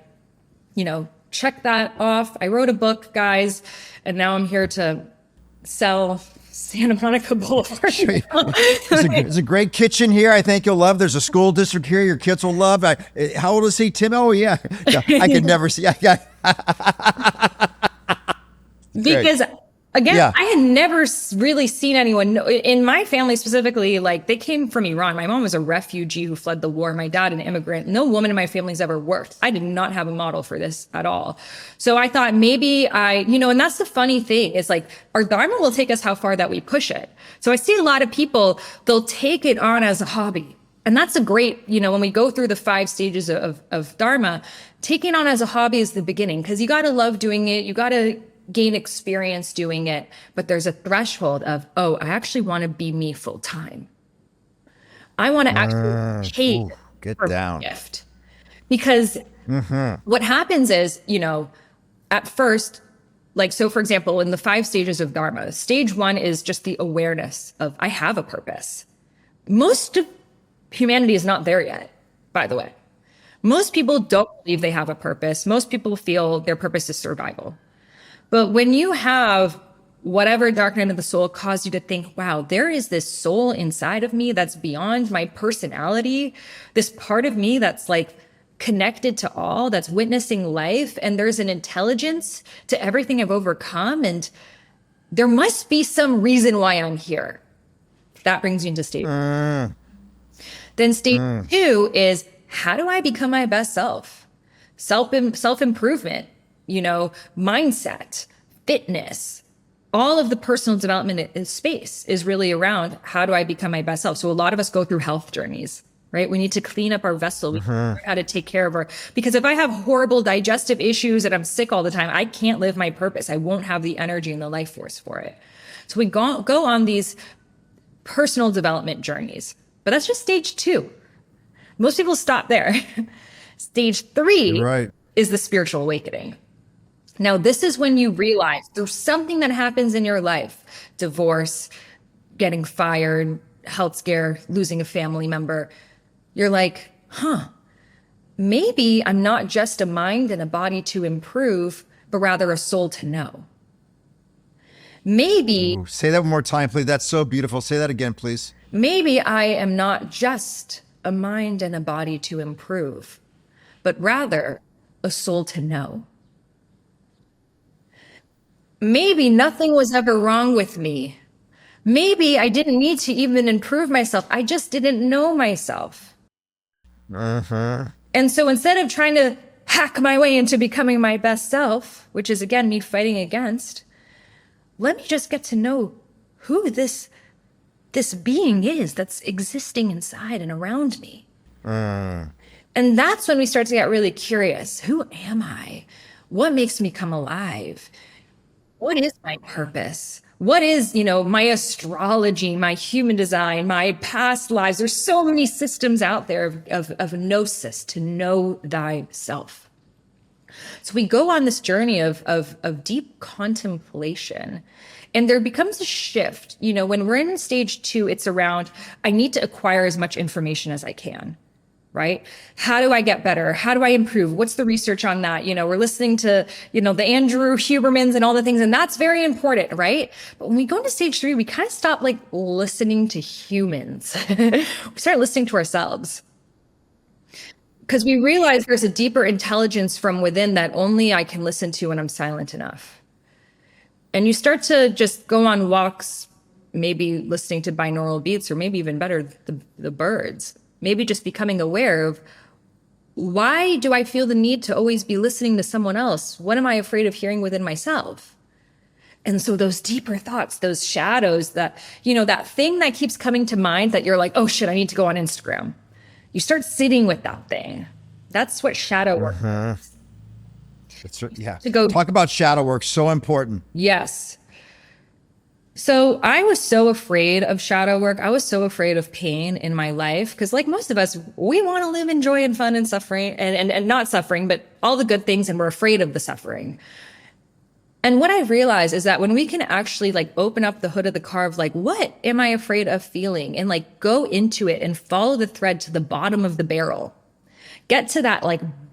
you know, check that off. I wrote a book, guys, and now I'm here to sell Santa Monica Boulevard. It's a great kitchen here. I think you'll love. There's a school district here. Your kids will love. How old is he, Tim? Oh, yeah. I could never see. Because again, I had never really seen anyone in my family specifically. Like they came from Iran. My mom was a refugee who fled the war. My dad, an immigrant. No woman in my family's ever worked. I did not have a model for this at all. So I thought maybe and that's the funny thing is like our Dharma will take us how far that we push it. So I see a lot of people, they'll take it on as a hobby. And that's a great, when we go through the 5 stages of Dharma, taking on as a hobby is the beginning because you got to love doing it. You got to gain experience doing it. But there's a threshold of, I actually want to be me full time. I want to actually pay for the gift. Because what happens is, at first, like, so for example, in the 5 stages of Dharma, stage 1 is just the awareness of I have a purpose. Most of humanity is not there yet, by the way. Most people don't believe they have a purpose. Most people feel their purpose is survival. But when you have whatever dark night of the soul caused you to think, wow, there is this soul inside of me that's beyond my personality, this part of me that's like connected to all, that's witnessing life, and there's an intelligence to everything I've overcome, and there must be some reason why I'm here. That brings you into stage. Then stage 2 is, how do I become my best self? Self-improvement, mindset, fitness, all of the personal development in space is really around how do I become my best self? So a lot of us go through health journeys, right? We need to clean up our vessel. We learn how to take care of because if I have horrible digestive issues and I'm sick all the time, I can't live my purpose. I won't have the energy and the life force for it. So we go on these personal development journeys, but that's just stage 2. Most people stop there. Stage 3 Right. is the spiritual awakening. Now, this is when you realize there's something that happens in your life, divorce, getting fired, health scare, losing a family member. You're like, maybe I'm not just a mind and a body to improve, but rather a soul to know. Maybe. Ooh, say that one more time, please. That's so beautiful. Say that again, please. Maybe I am not just a mind and a body to improve, but rather a soul to know. Maybe nothing was ever wrong with me. Maybe I didn't need to even improve myself. I just didn't know myself. And so instead of trying to hack my way into becoming my best self, which is again me fighting against, let me just get to know who this being is that's existing inside and around me. And that's when we start to get really curious. Who am I? What makes me come alive? What is my purpose? What is, my astrology, my human design, my past lives? There's so many systems out there of gnosis, to know thyself. So we go on this journey of deep contemplation, and there becomes a shift. When we're in stage 2, it's around, I need to acquire as much information as I can. Right? How do I get better? How do I improve? What's the research on that? We're listening to, the Andrew Hubermans and all the things, and that's very important, right? But when we go into stage 3, we kind of stop listening to humans. We start listening to ourselves. Because we realize there's a deeper intelligence from within that only I can listen to when I'm silent enough. And you start to just go on walks, maybe listening to binaural beats, or maybe even better, the birds. Maybe just becoming aware of, why do I feel the need to always be listening to someone else? What am I afraid of hearing within myself? And so those deeper thoughts, those shadows, that thing that keeps coming to mind that you're like, oh shit, I need to go on Instagram. You start sitting with that thing. That's what shadow work is. Yeah. To go talk about shadow work. So important. Yes. So I was so afraid of shadow work. I was so afraid of pain in my life because, like most of us, we want to live in joy and fun and suffering and not suffering, but all the good things, and we're afraid of the suffering. And what I realized is that when we can actually open up the hood of the car of what am I afraid of feeling, and go into it and follow the thread to the bottom of the barrel, get to that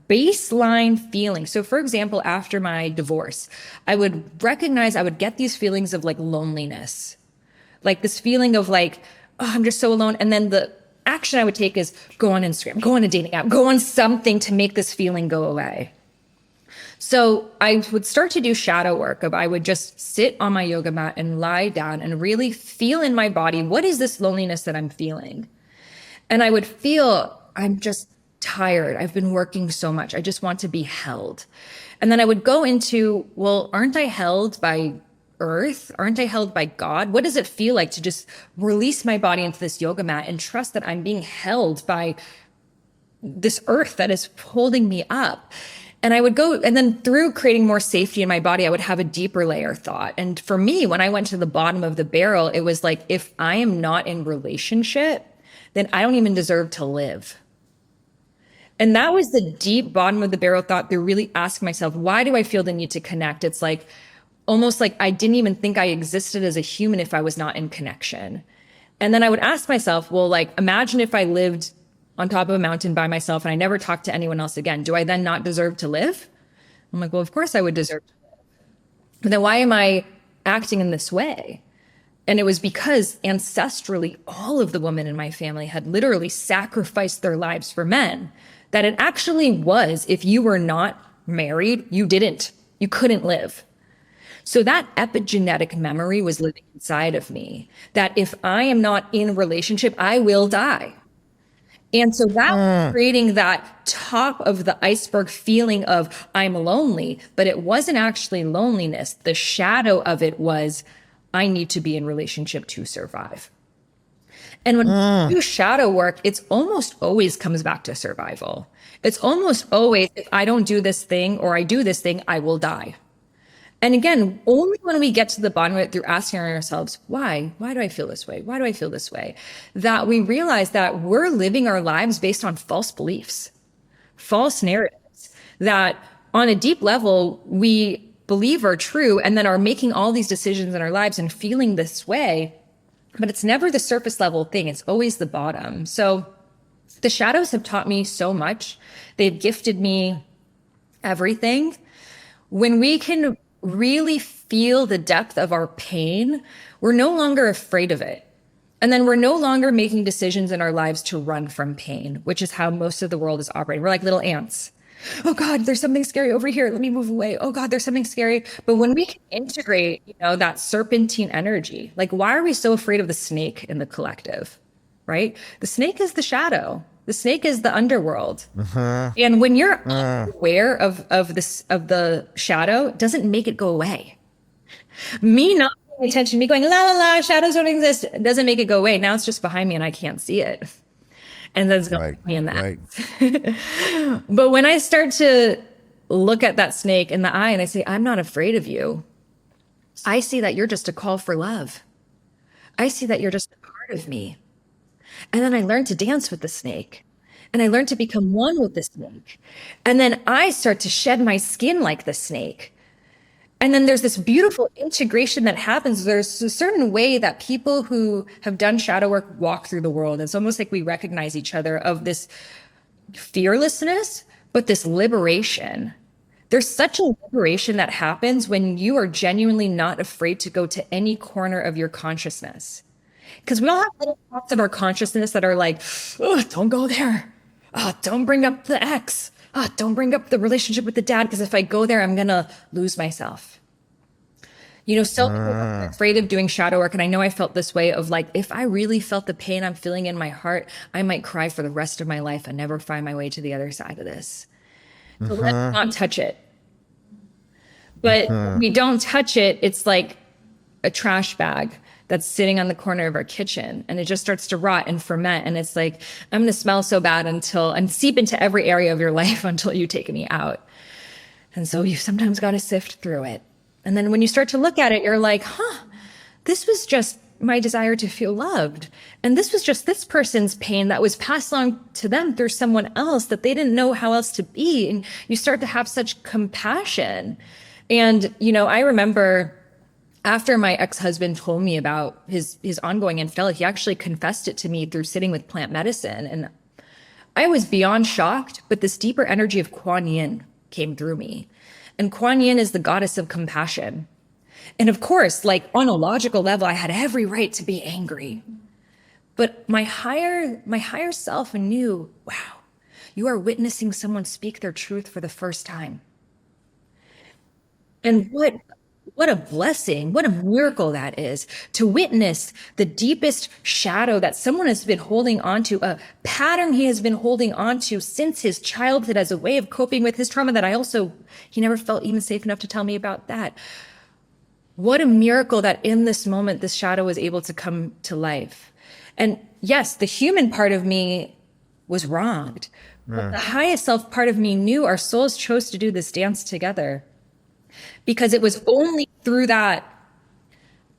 baseline feeling. So for example, after my divorce, I would recognize, I would get these feelings of loneliness, this feeling of oh, I'm just so alone. And then the action I would take is go on Instagram, go on a dating app, go on something to make this feeling go away. So I would start to do shadow work I would just sit on my yoga mat and lie down and really feel in my body, what is this loneliness that I'm feeling? And I would feel, I'm just tired. I've been working so much. I just want to be held. And then I would go into, well, aren't I held by earth? Aren't I held by God? What does it feel like to just release my body into this yoga mat and trust that I'm being held by this earth that is holding me up? And I would go, and then through creating more safety in my body, I would have a deeper layer thought. And for me, when I went to the bottom of the barrel, it was if I am not in relationship, then I don't even deserve to live. And that was the deep bottom of the barrel thought through really asking myself, why do I feel the need to connect? It's almost I didn't even think I existed as a human if I was not in connection. And then I would ask myself, well, imagine if I lived on top of a mountain by myself and I never talked to anyone else again. Do I then not deserve to live? I'm well, of course I would deserve to live. But then why am I acting in this way? And it was because ancestrally, all of the women in my family had literally sacrificed their lives for men. That it actually was, if you were not married, you couldn't live. So that epigenetic memory was living inside of me, that if I am not in relationship, I will die. And so that was creating that top of the iceberg feeling of I'm lonely, but it wasn't actually loneliness. The shadow of it was, I need to be in relationship to survive. And when you do shadow work, it's almost always comes back to survival. It's almost always, if I don't do this thing or I do this thing, I will die. And again, only when we get to the bottom of it through asking ourselves, why? Why do I feel this way? Why do I feel this way? That we realize that we're living our lives based on false beliefs, false narratives that on a deep level, we believe are true and then are making all these decisions in our lives and feeling this way. But it's never the surface level thing. It's always the bottom. So the shadows have taught me so much. They've gifted me everything. When we can really feel the depth of our pain, we're no longer afraid of it. And then we're no longer making decisions in our lives to run from pain, which is how most of the world is operating. We're like little ants. Oh God, there's something scary over here. Let me move away. Oh God, there's something scary. But when we can integrate, that serpentine energy, like why are we so afraid of the snake in the collective, right? The snake is the shadow. The snake is the underworld. And when you're aware of the shadow, it doesn't make it go away. Me not paying attention, me going, la, la, la, shadows don't exist, it doesn't make it go away. Now it's just behind me and I can't see it. And that's going to put me in that. Right. But when I start to look at that snake in the eye and I say, I'm not afraid of you, I see that you're just a call for love. I see that you're just a part of me. And then I learn to dance with the snake and I learn to become one with the snake. And then I start to shed my skin like the snake. And then there's this beautiful integration that happens. There's a certain way that people who have done shadow work walk through the world. It's almost like we recognize each other of this fearlessness, but this liberation. There's such a liberation that happens when you are genuinely not afraid to go to any corner of your consciousness. Because we all have little parts of our consciousness that are like, oh, don't go there. Oh, don't bring up the ex. Oh, don't bring up the relationship with the dad, because if I go there, I'm going to lose myself. So I'm afraid of doing shadow work. And I know I felt this way of like, if I really felt the pain I'm feeling in my heart, I might cry for the rest of my life and never find my way to the other side of this. So let's not touch it. But if we don't touch it, it's like a trash bag that's sitting on the corner of our kitchen and it just starts to rot and ferment. And it's like, I'm going to smell so bad and seep into every area of your life until you take me out. And so you sometimes got to sift through it. And then when you start to look at it, you're like, this was just my desire to feel loved. And this was just this person's pain that was passed on to them through someone else that they didn't know how else to be. And you start to have such compassion. And, I remember after my ex-husband told me about his ongoing infidelity, he actually confessed it to me through sitting with plant medicine. And I was beyond shocked, but this deeper energy of Kuan Yin came through me. And Kuan Yin is the goddess of compassion. And of course, like on a logical level, I had every right to be angry. But my higher self knew, wow, you are witnessing someone speak their truth for the first time. And what a blessing, what a miracle that is to witness the deepest shadow that someone has been holding on to, a pattern he has been holding on to since his childhood as a way of coping with his trauma that he never felt even safe enough to tell me about that. What a miracle that in this moment, this shadow was able to come to life. And yes, the human part of me was wronged. But the highest self part of me knew our souls chose to do this dance together. Because it was only through that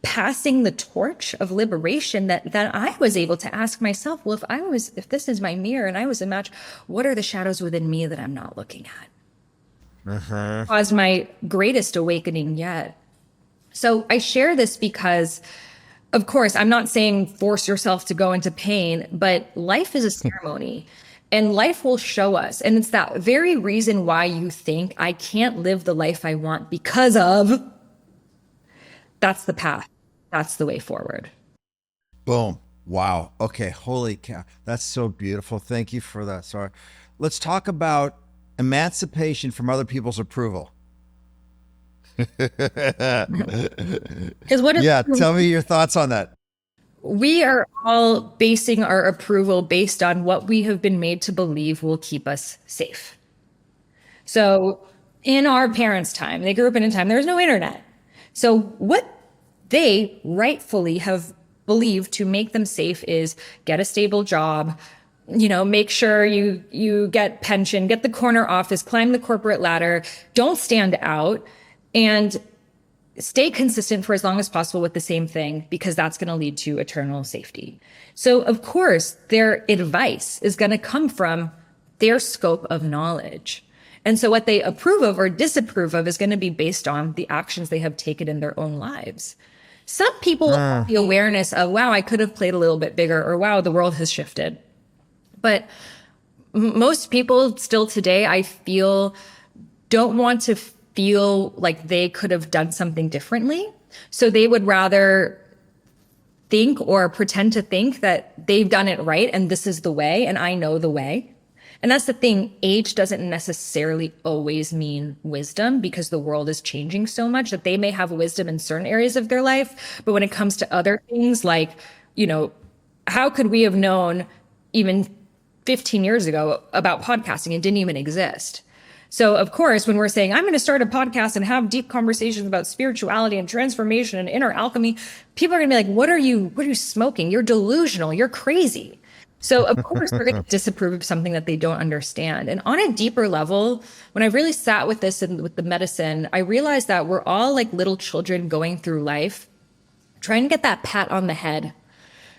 passing the torch of liberation that I was able to ask myself, well, if this is my mirror and I was a match, what are the shadows within me that I'm not looking at? Caused my greatest awakening yet. So I share this because, of course, I'm not saying force yourself to go into pain, but life is a ceremony. And life will show us. And it's that very reason why you think I can't live the life I want because of, that's the path. That's the way forward. Boom. Wow. Okay. Holy cow. That's so beautiful. Thank you for that. Sorry. Let's talk about emancipation from other people's approval. Tell me your thoughts on that. We are all basing our approval based on what we have been made to believe will keep us safe. So in our parents' time, they grew up in a time there was no internet. So what they rightfully have believe to make them safe is get a stable job, make sure you get pension, get the corner office, climb the corporate ladder, don't stand out, and stay consistent for as long as possible with the same thing, because that's going to lead to eternal safety. So of course, their advice is going to come from their scope of knowledge. And so what they approve of or disapprove of is going to be based on the actions they have taken in their own lives. Some people have the awareness of, wow, I could have played a little bit bigger, or wow, the world has shifted. But most people still today, I feel, don't want to feel like they could have done something differently. So they would rather think or pretend to think that they've done it right and this is the way and I know the way. And that's the thing. Age doesn't necessarily always mean wisdom, because the world is changing so much that they may have wisdom in certain areas of their life. But when it comes to other things like, how could we have known even 15 years ago about podcasting? It didn't even exist. So of course, when we're saying, I'm going to start a podcast and have deep conversations about spirituality and transformation and inner alchemy, people are going to be like, what are you smoking? You're delusional. You're crazy. So of course, they're going to disapprove of something that they don't understand. And on a deeper level, when I really sat with this and with the medicine, I realized that we're all like little children going through life, trying to get that pat on the head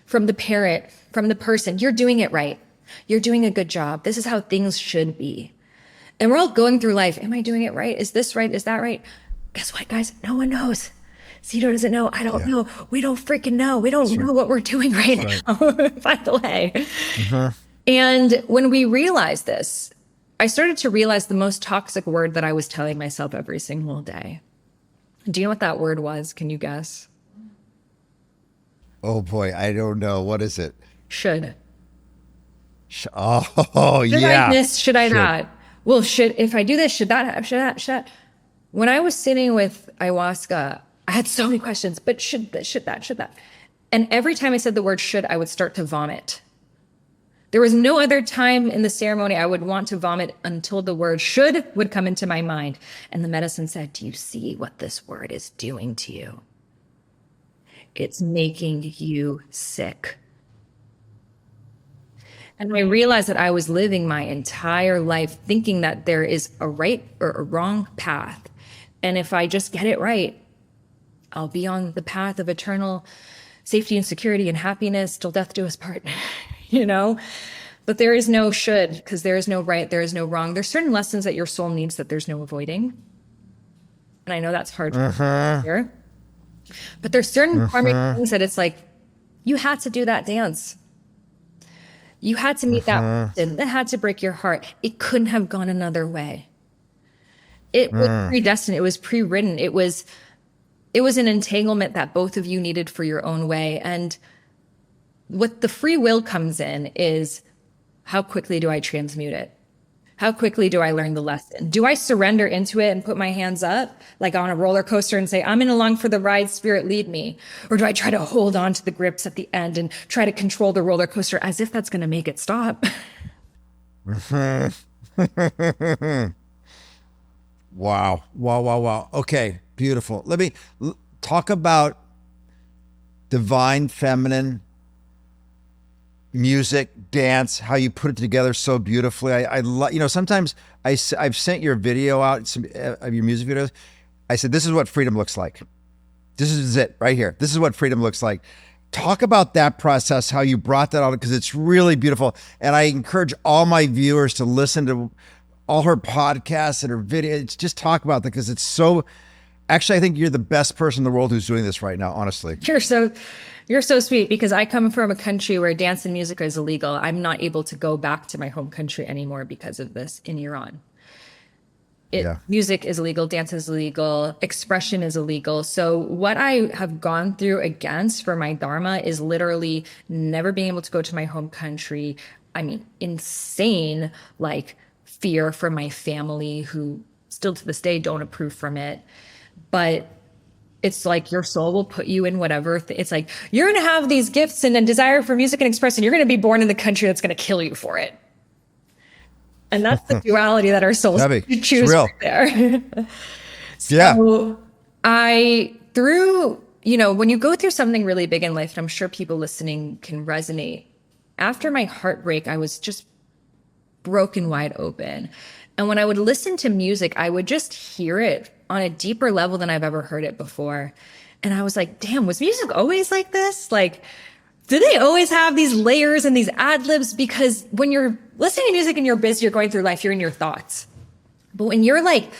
from the parent, from the person. You're doing it right. You're doing a good job. This is how things should be. And we're all going through life. Am I doing it right? Is this right? Is that right? Guess what, guys? No one knows. Seano doesn't know. I don't know. We don't freaking know. We don't know what we're doing right now, by the way. And when we realized this, I started to realize the most toxic word that I was telling myself every single day. Do you know what that word was? Can you guess? Oh boy, I don't know. What is it? Should. Oh, Should yeah. I this? Should I not? Well, if I do this, should that? Should that? When I was sitting with ayahuasca, I had so many questions, but should that? And every time I said the word should, I would start to vomit. There was no other time in the ceremony I would want to vomit until the word should would come into my mind. And the medicine said, do you see what this word is doing to you? It's making you sick. And I realized that I was living my entire life thinking that there is a right or a wrong path. And if I just get it right, I'll be on the path of eternal safety and security and happiness till death do us part, But there is no should, because there is no right, there is no wrong. There's certain lessons that your soul needs that there's no avoiding. And I know that's hard to hear. But there's certain karmic things that it's like, you had to do that dance. You had to meet that person. That had to break your heart. It couldn't have gone another way. It was predestined. It was pre-written. It was an entanglement that both of you needed for your own way. And what the free will comes in is, how quickly do I transmute it? How quickly do I learn the lesson? Do I surrender into it and put my hands up like on a roller coaster and say, I'm in along for the ride, spirit, lead me? Or do I try to hold on to the grips at the end and try to control the roller coaster as if that's going to make it stop? Wow. Okay, beautiful. Let me talk about divine feminine music, dance, how you put it together so beautifully. I love, sometimes I've sent your video out, some of your music videos. I said, this is what freedom looks like. This is it right here. This is what freedom looks like. Talk about that process, how you brought that out, because it's really beautiful. And I encourage all my viewers to listen to all her podcasts and her videos. Just talk about that, because it's so, actually, I think you're the best person in the world who's doing this right now, honestly. You're so sweet, because I come from a country where dance and music is illegal. I'm not able to go back to my home country anymore because of this in Iran. Music is illegal, dance is illegal, expression is illegal. So what I have gone through against for my Dharma is literally never being able to go to my home country. I mean, insane, like fear from my family, who still to this day don't approve from it. But it's like your soul will put you in whatever. It's like, you're going to have these gifts and a desire for music and expression. You're going to be born in the country that's going to kill you for it. And that's the duality that our souls choose right there. So through when you go through something really big in life, and I'm sure people listening can resonate, after my heartbreak, I was just broken wide open. And when I would listen to music, I would just hear it on a deeper level than I've ever heard it before. And I was like, damn, was music always like this? Like, do they always have these layers and these ad libs? Because when you're listening to music and you're busy, you're going through life, you're in your thoughts. But when you're like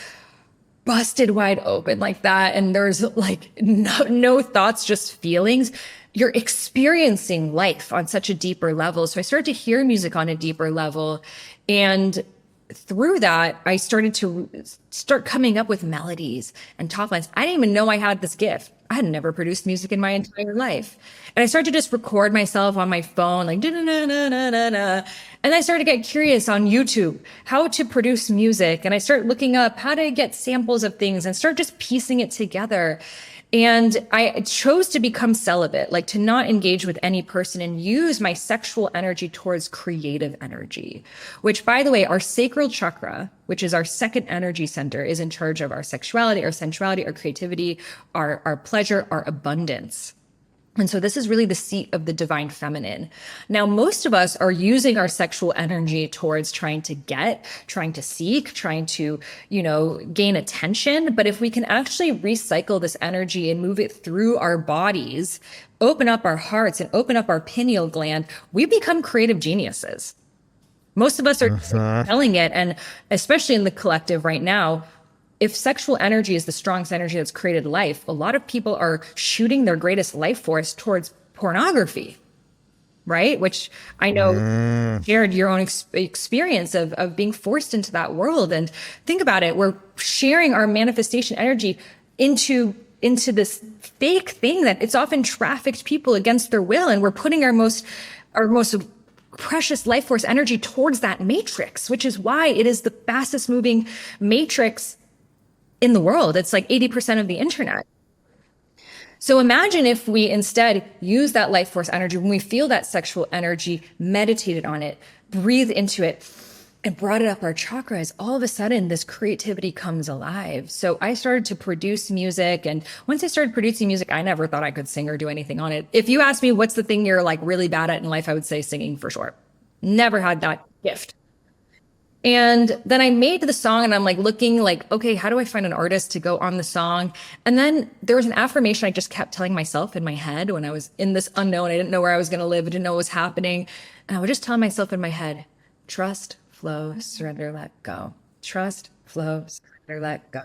busted wide open like that, and there's like no thoughts, just feelings, you're experiencing life on such a deeper level. So I started to hear music on a deeper level. And through that, I started to coming up with melodies and top lines. I didn't even know I had this gift. I had never produced music in my entire life. And I started to just record myself on my phone, like, da-na-na-na-na-na. And I started to get curious on YouTube, how to produce music. And I started looking up how to get samples of things and start just piecing it together. And I chose to become celibate, like to not engage with any person and use my sexual energy towards creative energy, which, by the way, our sacral chakra, which is our second energy center, is in charge of our sexuality, our sensuality, our creativity, our pleasure, our abundance. And so this is really the seat of the divine feminine. Now, most of us are using our sexual energy towards trying to seek, trying to, gain attention. But if we can actually recycle this energy and move it through our bodies, open up our hearts and open up our pineal gland, we become creative geniuses. Most of us are telling it. And especially in the collective right now, if sexual energy is the strongest energy that's created life, a lot of people are shooting their greatest life force towards pornography, right? Which I know shared your own experience of being forced into that world. And think about it, we're sharing our manifestation energy into this fake thing that it's often trafficked people against their will. And we're putting our most precious life force energy towards that matrix, which is why it is the fastest moving matrix in the world. It's like 80% of the internet. So imagine if we instead use that life force energy, when we feel that sexual energy, meditated on it, breathe into it, and brought it up our chakras, all of a sudden this creativity comes alive. So I started to produce music. And once I started producing music, I never thought I could sing or do anything on it. If you ask me what's the thing you're like really bad at in life, I would say singing for sure. Never had that gift. And then I made the song and I'm like looking like, okay, how do I find an artist to go on the song? And then there was an affirmation I just kept telling myself in my head when I was in this unknown. I didn't know where I was going to live. I didn't know what was happening. And I would just tell myself in my head, trust, flow, surrender, let go. Trust, flow, surrender, let go.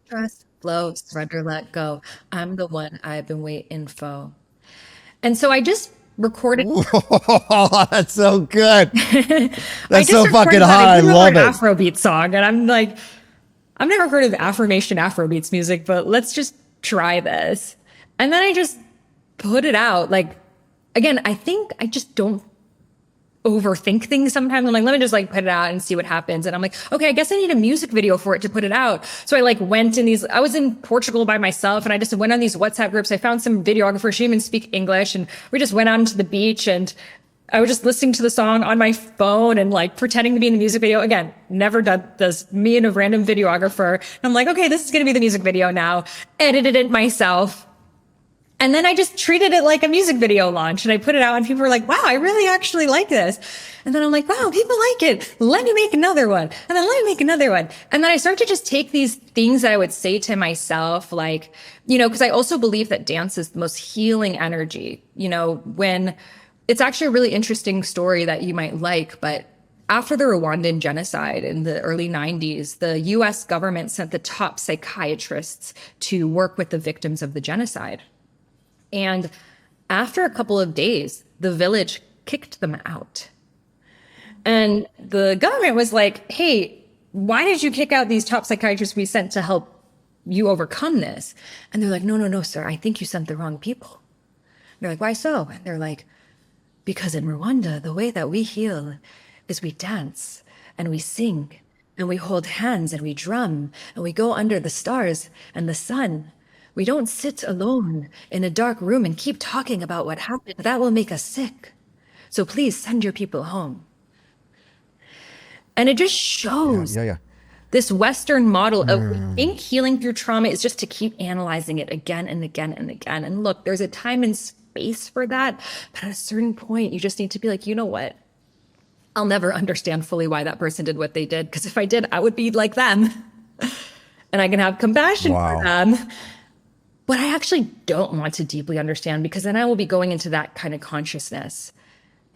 Trust, flow, surrender, let go. I'm the one I've been waiting for. And so I just recorded. Whoa, that's so good. That's so fucking hot. I love it. Afrobeat song, and I'm like, I've never heard of affirmation Afrobeats music, but let's just try this. And then I just put it out. Like, again, I think I just don't overthink things sometimes. I'm like, let me just like put it out and see what happens. And I'm like, okay, I guess I need a music video for it to put it out. So I like went in these, I was in Portugal by myself and I just went on these WhatsApp groups. I found some videographers, she didn't even speak English. And we just went out to the beach and I was just listening to the song on my phone and like pretending to be in the music video. Again, never done this, me and a random videographer. And I'm like, okay, this is going to be the music video now. Edited it myself. And then I just treated it like a music video launch and I put it out and people were like, wow, I really actually like this. And then I'm like, wow, people like it. Let me make another one. And then let me make another one. And then I started to just take these things that I would say to myself, like, because I also believe that dance is the most healing energy, when it's actually a really interesting story that you might like, but after the Rwandan genocide in the early 90s, the US government sent the top psychiatrists to work with the victims of the genocide. And after a couple of days, the village kicked them out. And the government was like, hey, why did you kick out these top psychiatrists we sent to help you overcome this? And they're like, no, sir, I think you sent the wrong people. And they're like, why so? And they're like, because in Rwanda, the way that we heal is we dance and we sing and we hold hands and we drum and we go under the stars and the sun. We don't sit alone in a dark room and keep talking about what happened. That will make us sick. So please send your people home. And it just shows This Western model of we think healing through trauma is just to keep analyzing it again and again and again. And look, there's a time and space for that. But at a certain point, you just need to be like, you know what? I'll never understand fully why that person did what they did. Because if I did, I would be like them. And I can have compassion for them. But I actually don't want to deeply understand, because then I will be going into that kind of consciousness.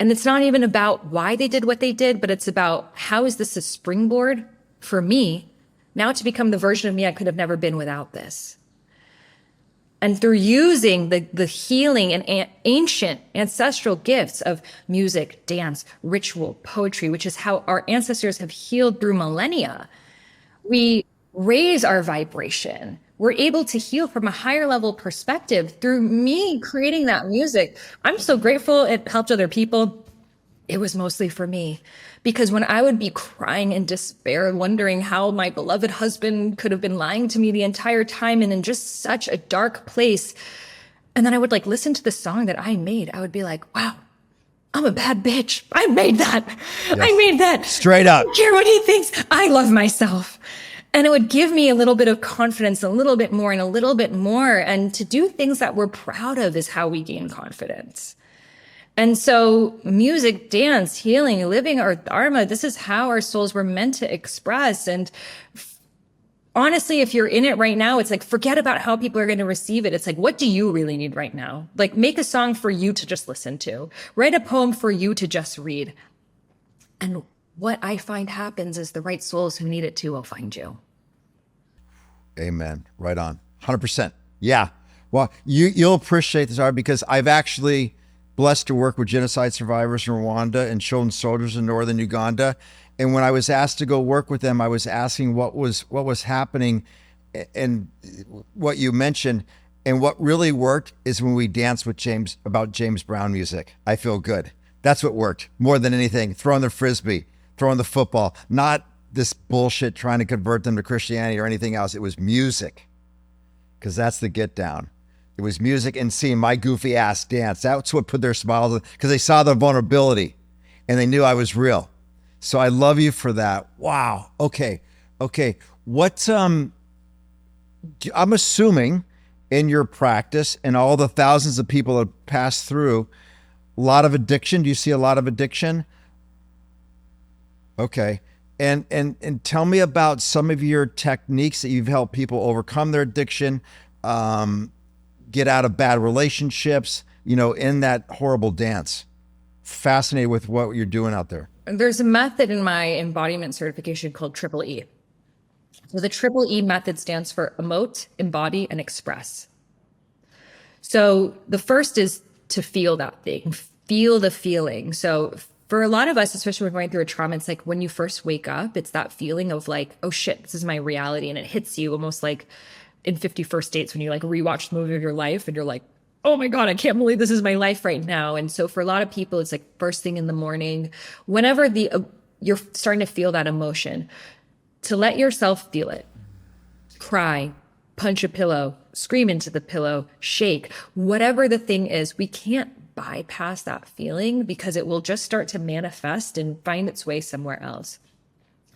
And it's not even about why they did what they did, but it's about how is this a springboard for me now to become the version of me I could have never been without this. And through using the healing and ancient ancestral gifts of music, dance, ritual, poetry, which is how our ancestors have healed through millennia, we raise our vibration. We're able to heal from a higher level perspective through me creating that music. I'm so grateful it helped other people. It was mostly for me, because when I would be crying in despair, wondering how my beloved husband could have been lying to me the entire time and in just such a dark place, and then I would like listen to the song that I made, I would be like, wow, I'm a bad bitch. I made that. Yes. I made that. Straight up. I don't care what he thinks. I love myself. And it would give me a little bit of confidence, a little bit more and a little bit more. And to do things that we're proud of is how we gain confidence. And so music, dance, healing, living our Dharma, this is how our souls were meant to express. And honestly, if you're in it right now, it's like, forget about how people are going to receive it. It's like, what do you really need right now? Like, make a song for you to just listen to. Write a poem for you to just read. And what I find happens is the right souls who need it too will find you. Amen. Right on. 100%. Yeah. Well, you'll appreciate this, art, because I've actually blessed to work with genocide survivors in Rwanda and children's soldiers in northern Uganda. And when I was asked to go work with them, I was asking what was happening, and what you mentioned. And what really worked is when we danced with James Brown music. I feel good. That's what worked more than anything. Throwing the frisbee, throwing the football, not this bullshit trying to convert them to Christianity or anything else. It was music, because that's the get down. It was music and seeing my goofy ass dance. That's what put their smiles on, because they saw the vulnerability and they knew I was real. So I love you for that. Wow. Okay. What, I'm assuming in your practice and all the thousands of people that pass through, a lot of addiction. Do you see a lot of addiction? Okay. And tell me about some of your techniques that you've helped people overcome their addiction, get out of bad relationships, in that horrible dance. Fascinated with what you're doing out there. There's a method in my embodiment certification called Triple E. So the Triple E method stands for emote, embody, and express. So the first is to feel that thing, feel the feeling. So for a lot of us, especially when we're going through a trauma, it's like when you first wake up, it's that feeling of like, oh shit, this is my reality. And it hits you almost like in 50 First Dates when you like rewatch the movie of your life and you're like, oh my God, I can't believe this is my life right now. And so for a lot of people, it's like first thing in the morning, whenever you're starting to feel that emotion, to let yourself feel it. Cry, punch a pillow, scream into the pillow, shake, whatever the thing is, we can't bypass that feeling because it will just start to manifest and find its way somewhere else.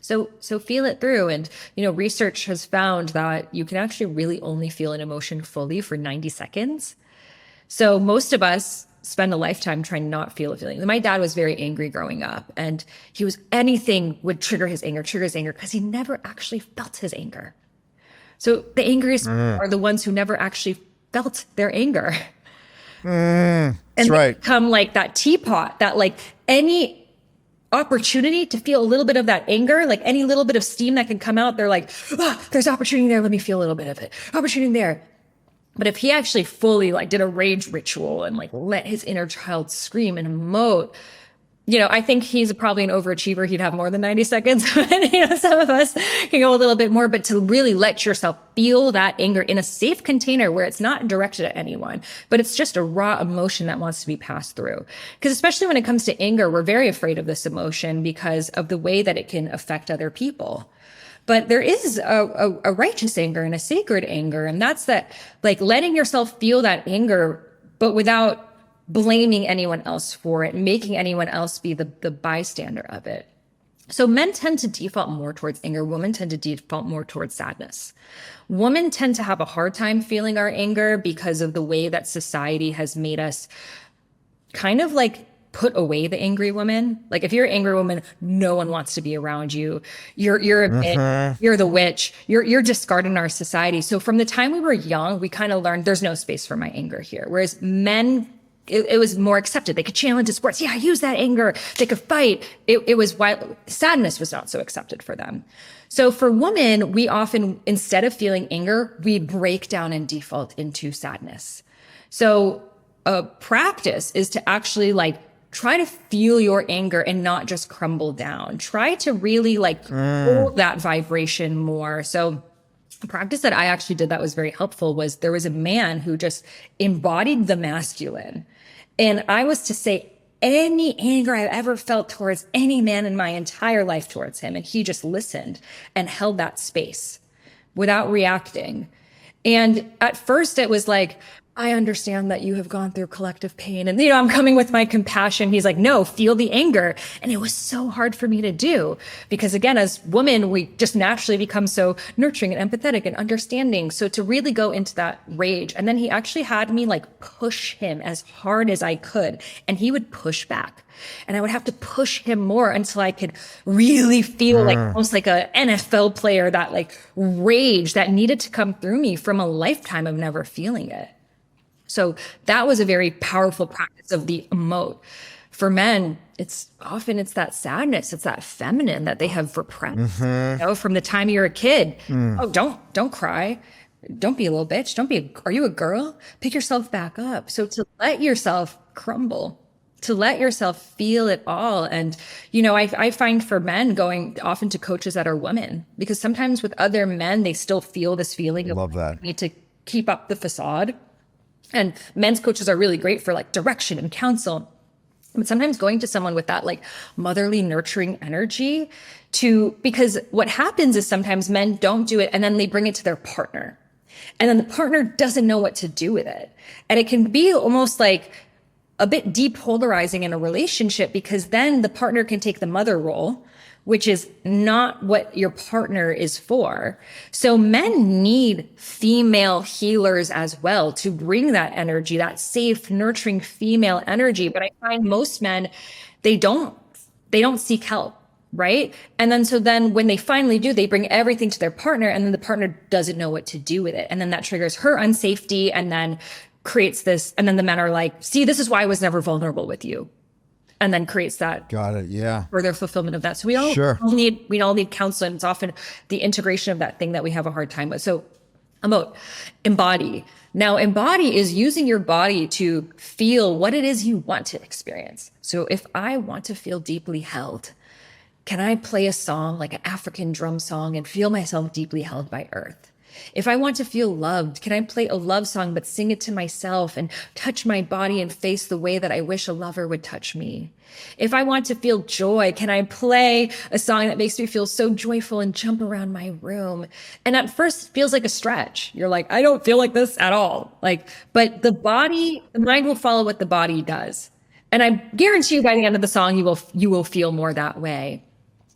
So feel it through. And, research has found that you can actually really only feel an emotion fully for 90 seconds. So most of us spend a lifetime trying to not feel a feeling. My dad was very angry growing up, and anything would trigger his anger because he never actually felt his anger. So the angriest are the ones who never actually felt their anger. That's and right. They become like that teapot that like any opportunity to feel a little bit of that anger, like any little bit of steam that can come out, they're like, there's opportunity there. Let me feel a little bit of it. Opportunity there. But if he actually fully like did a rage ritual and like let his inner child scream and emote, I think he's probably an overachiever. He'd have more than 90 seconds. Some of us can go a little bit more, but to really let yourself feel that anger in a safe container where it's not directed at anyone, but it's just a raw emotion that wants to be passed through. Because especially when it comes to anger, we're very afraid of this emotion because of the way that it can affect other people. But there is a righteous anger and a sacred anger. And that's that, like letting yourself feel that anger, but without blaming anyone else for it, making anyone else be the bystander of it. So men tend to default more towards anger. Women tend to default more towards sadness. Women tend to have a hard time feeling our anger because of the way that society has made us kind of like put away the angry woman. Like if you're an angry woman, no one wants to be around you. You're a bitch, you're the witch. You're discarded in our society. So from the time we were young, we kind of learned there's no space for my anger here. Whereas men, it was more accepted. They could channel into sports. Yeah, use that anger. They could fight. It was why sadness was not so accepted for them. So for women, we often, instead of feeling anger, we break down and default into sadness. So a practice is to actually like try to feel your anger and not just crumble down. Try to really like hold that vibration more. So a practice that I actually did that was very helpful was there was a man who just embodied the masculine. And I was to say any anger I've ever felt towards any man in my entire life towards him. And he just listened and held that space without reacting. And at first it was like, I understand that you have gone through collective pain. And, I'm coming with my compassion. He's like, no, feel the anger. And it was so hard for me to do because again, as women, we just naturally become so nurturing and empathetic and understanding. So to really go into that rage. And then he actually had me like push him as hard as I could. And he would push back. And I would have to push him more until I could really feel like almost like a NFL player, that like rage that needed to come through me from a lifetime of never feeling it. So that was a very powerful practice of the emote. For men, it's that sadness, it's that feminine that they have repressed. From the time you're a kid. Oh, don't cry. Don't be a little bitch. Are you a girl? Pick yourself back up. So to let yourself crumble, to let yourself feel it all. And, I find for men going often to coaches that are women, because sometimes with other men, they still feel this feeling of that. Need to keep up the facade. And men's coaches are really great for like direction and counsel. But sometimes going to someone with that like motherly nurturing energy because what happens is sometimes men don't do it and then they bring it to their partner. And then the partner doesn't know what to do with it. And it can be almost like a bit depolarizing in a relationship because then the partner can take the mother role, which is not what your partner is for. So men need female healers as well to bring that energy, that safe, nurturing female energy. But I find most men, they don't seek help, right? And then when they finally do, they bring everything to their partner and then the partner doesn't know what to do with it. And then that triggers her unsafety and then creates this. And then the men are like, see, this is why I was never vulnerable with you. And then creates that further fulfillment of that. So we all need counseling. It's often the integration of that thing that we have a hard time with. So embody. Now, embody is using your body to feel what it is you want to experience. So if I want to feel deeply held, can I play a song like an African drum song and feel myself deeply held by earth? If I want to feel loved, can I play a love song but sing it to myself and touch my body and face the way that I wish a lover would touch me? If I want to feel joy, can I play a song that makes me feel so joyful and jump around my room? And at first it feels like a stretch. You're like, I don't feel like this at all. But the mind will follow what the body does. And I guarantee you by the end of the song, you will feel more that way.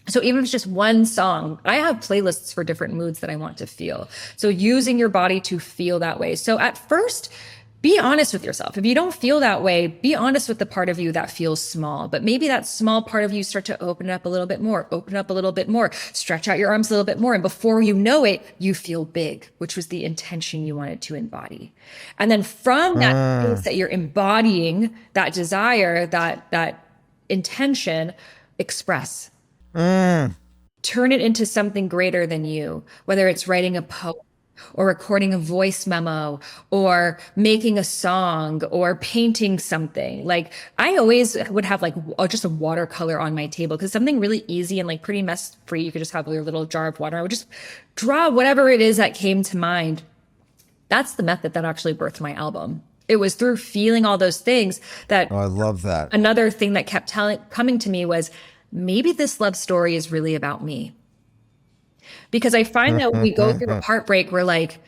So even if it's just one song, I have playlists for different moods that I want to feel. So using your body to feel that way. So at first, be honest with yourself. If you don't feel that way, be honest with the part of you that feels small. But maybe that small part of you start to open up a little bit more, stretch out your arms a little bit more. And before you know it, you feel big, which was the intention you wanted to embody. And then from that place that you're embodying, that desire, that intention, express. Turn it into something greater than you, whether it's writing a poem or recording a voice memo or making a song or painting something. Like I always would have just a watercolor on my table because something really easy and like pretty mess free. You could just have your little jar of water. I would just draw whatever it is that came to mind. That's the method that actually birthed my album. It was through feeling all those things that. Oh, I love that. Another thing that kept coming to me was, maybe this love story is really about me. Because I find that when we go through a heartbreak, we're like,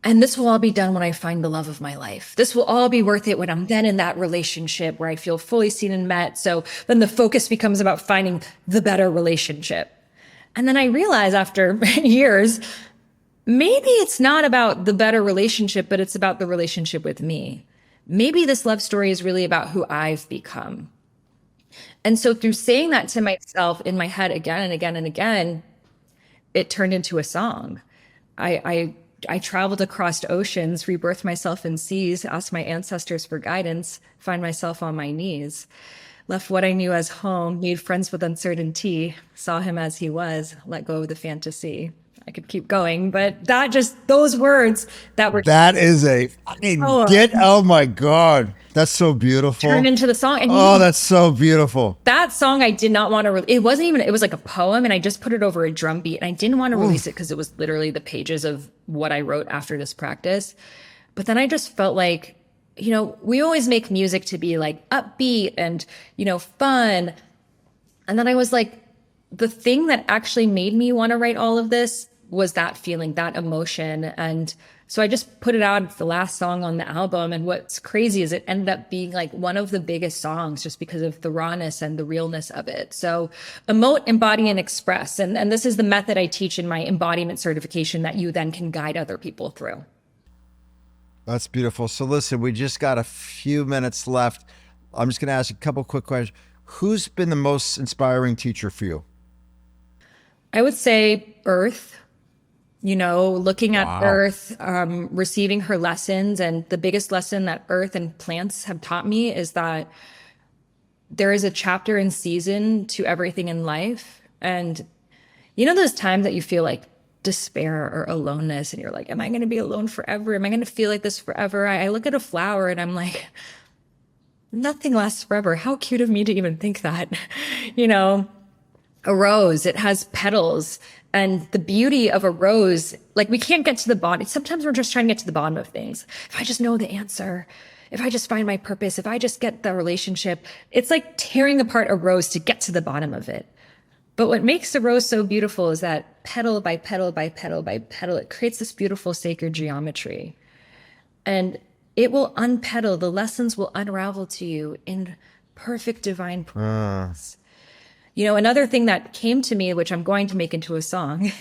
And this will all be done when I find the love of my life. This will all be worth it when I'm then in that relationship where I feel fully seen and met. So then the focus becomes about finding the better relationship. And then I realize after years, maybe it's not about the better relationship, but it's about the relationship with me. Maybe this love story is really about who I've become. And so through saying that to myself in my head again and again and again, it turned into a song. I traveled across oceans, rebirthed myself in seas, asked my ancestors for guidance, find myself on my knees, left what I knew as home, made friends with uncertainty, saw him as he was, let go of the fantasy. I could keep going, but those words that were That is a fucking oh my God. That's so beautiful. turned into the song. And that's so beautiful. that song I did not want to, it wasn't even, it was like a poem and I just put it over a drum beat and I didn't want to release it because it was literally the pages of what I wrote after this practice. But then I just felt like, we always make music to be like upbeat and, fun. And then I was like, the thing that actually made me want to write all of this was that feeling, that emotion. And so I just put it out. It's the last song on the album. And what's crazy is it ended up being like one of the biggest songs just because of the rawness and the realness of it. So emote, embody, and express. And this is the method I teach in my embodiment certification that you then can guide other people through. That's beautiful. So listen, we just got a few minutes left. I'm just going to ask you a couple quick questions. Who's been the most inspiring teacher for you? I would say Earth. Looking at Earth, receiving her lessons. And the biggest lesson that Earth and plants have taught me is that there is a chapter and season to everything in life. And those times that you feel like despair or aloneness and you're like, am I going to be alone forever? Am I going to feel like this forever? I look at a flower and I'm like, nothing lasts forever. How cute of me to even think that, A rose, it has petals. And the beauty of a rose, like we can't get to the bottom. Sometimes we're just trying to get to the bottom of things. If I just know the answer, if I just find my purpose, if I just get the relationship, it's like tearing apart a rose to get to the bottom of it. But what makes the rose so beautiful is that petal by petal by petal by petal, it creates this beautiful sacred geometry. And it will unpetal, the lessons will unravel to you in perfect divine presence. Another thing that came to me, which I'm going to make into a song,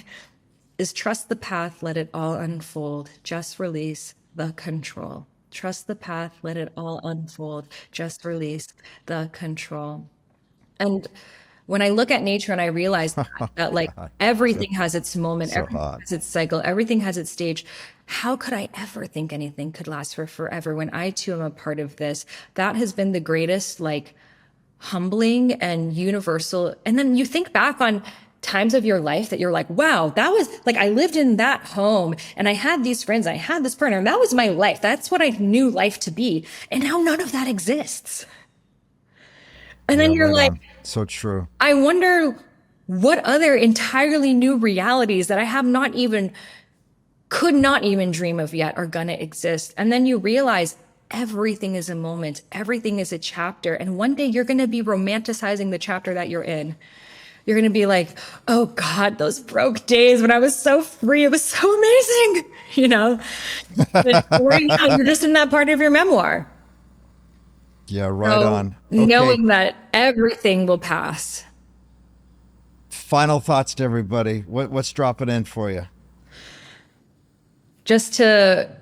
is trust the path, let it all unfold. Just release the control. Trust the path, let it all unfold. Just release the control. And when I look at nature and I realize that like everything has its moment, everything has its cycle, everything has its stage. How could I ever think anything could last for forever when I too am a part of this? That has been the greatest, humbling and universal. And then you think back on times of your life that you're like, wow, that was like, I lived in that home and I had these friends, I had this partner, and that was my life. That's what I knew life to be. And now none of that exists. And then you're like, so true. I wonder what other entirely new realities that I could not even dream of yet are gonna exist. And then you realize everything is a moment, everything is a chapter. And one day you're going to be romanticizing the chapter that you're in. You're going to be like, oh God, those broke days when I was so free. It was so amazing, Or you're just in that part of your memoir. Yeah, right on. Okay. Knowing that everything will pass. Final thoughts to everybody. What's dropping in for you? Just to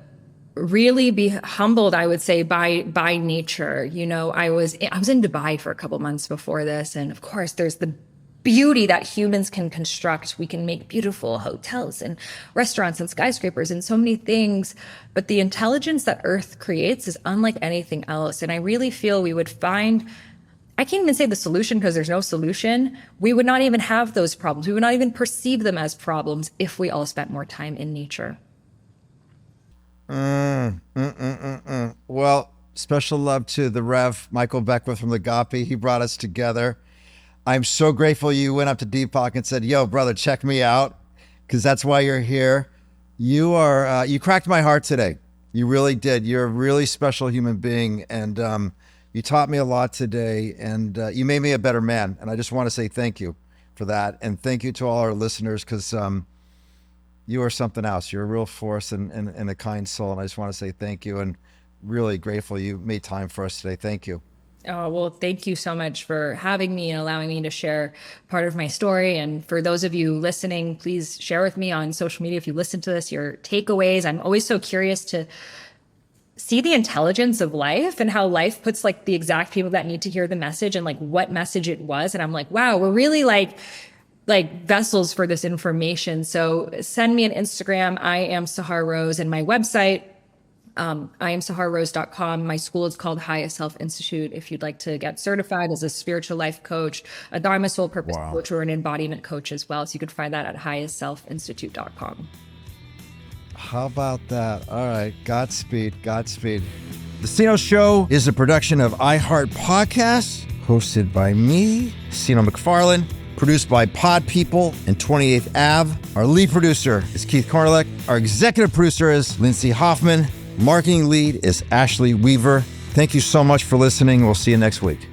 really be humbled, I would say, by nature. I was in Dubai for a couple months before this. And of course, there's the beauty that humans can construct. We can make beautiful hotels and restaurants and skyscrapers and so many things. But the intelligence that Earth creates is unlike anything else. And I really feel we would find, I can't even say the solution because there's no solution. We would not even have those problems. We would not even perceive them as problems if we all spent more time in nature. Well, special love to the Rev, Michael Beckwith from the Gapi. He brought us together. I'm so grateful you went up to Deepak and said, yo, brother, check me out, because that's why you're here. You cracked my heart today. You really did. You're a really special human being, and you taught me a lot today, and you made me a better man. And I just want to say thank you for that, and thank you to all our listeners, because you are something else. You're a real force and a kind soul. And I just want to say thank you, and really grateful you made time for us today. Thank you. Oh, well, thank you so much for having me and allowing me to share part of my story. And for those of you listening, please share with me on social media if you listen to this, your takeaways. I'm always so curious to see the intelligence of life and how life puts like the exact people that need to hear the message and like what message it was. And I'm like, wow, we're really like vessels for this information. So send me an Instagram. I am Sahara Rose, and my website, IamSaharaRose.com. My school is called Highest Self Institute. If you'd like to get certified as a spiritual life coach, a Dharma soul purpose coach, or an embodiment coach as well. So you could find that at highestselfinstitute.com. How about that? All right. Godspeed. Godspeed. The Seano Show is a production of iHeart Podcasts, hosted by me, Seano McFarland, produced by Pod People and 28th Ave. Our lead producer is Keith Kornelek. Our executive producer is Lindsay Hoffman. Marketing lead is Ashley Weaver. Thank you so much for listening. We'll see you next week.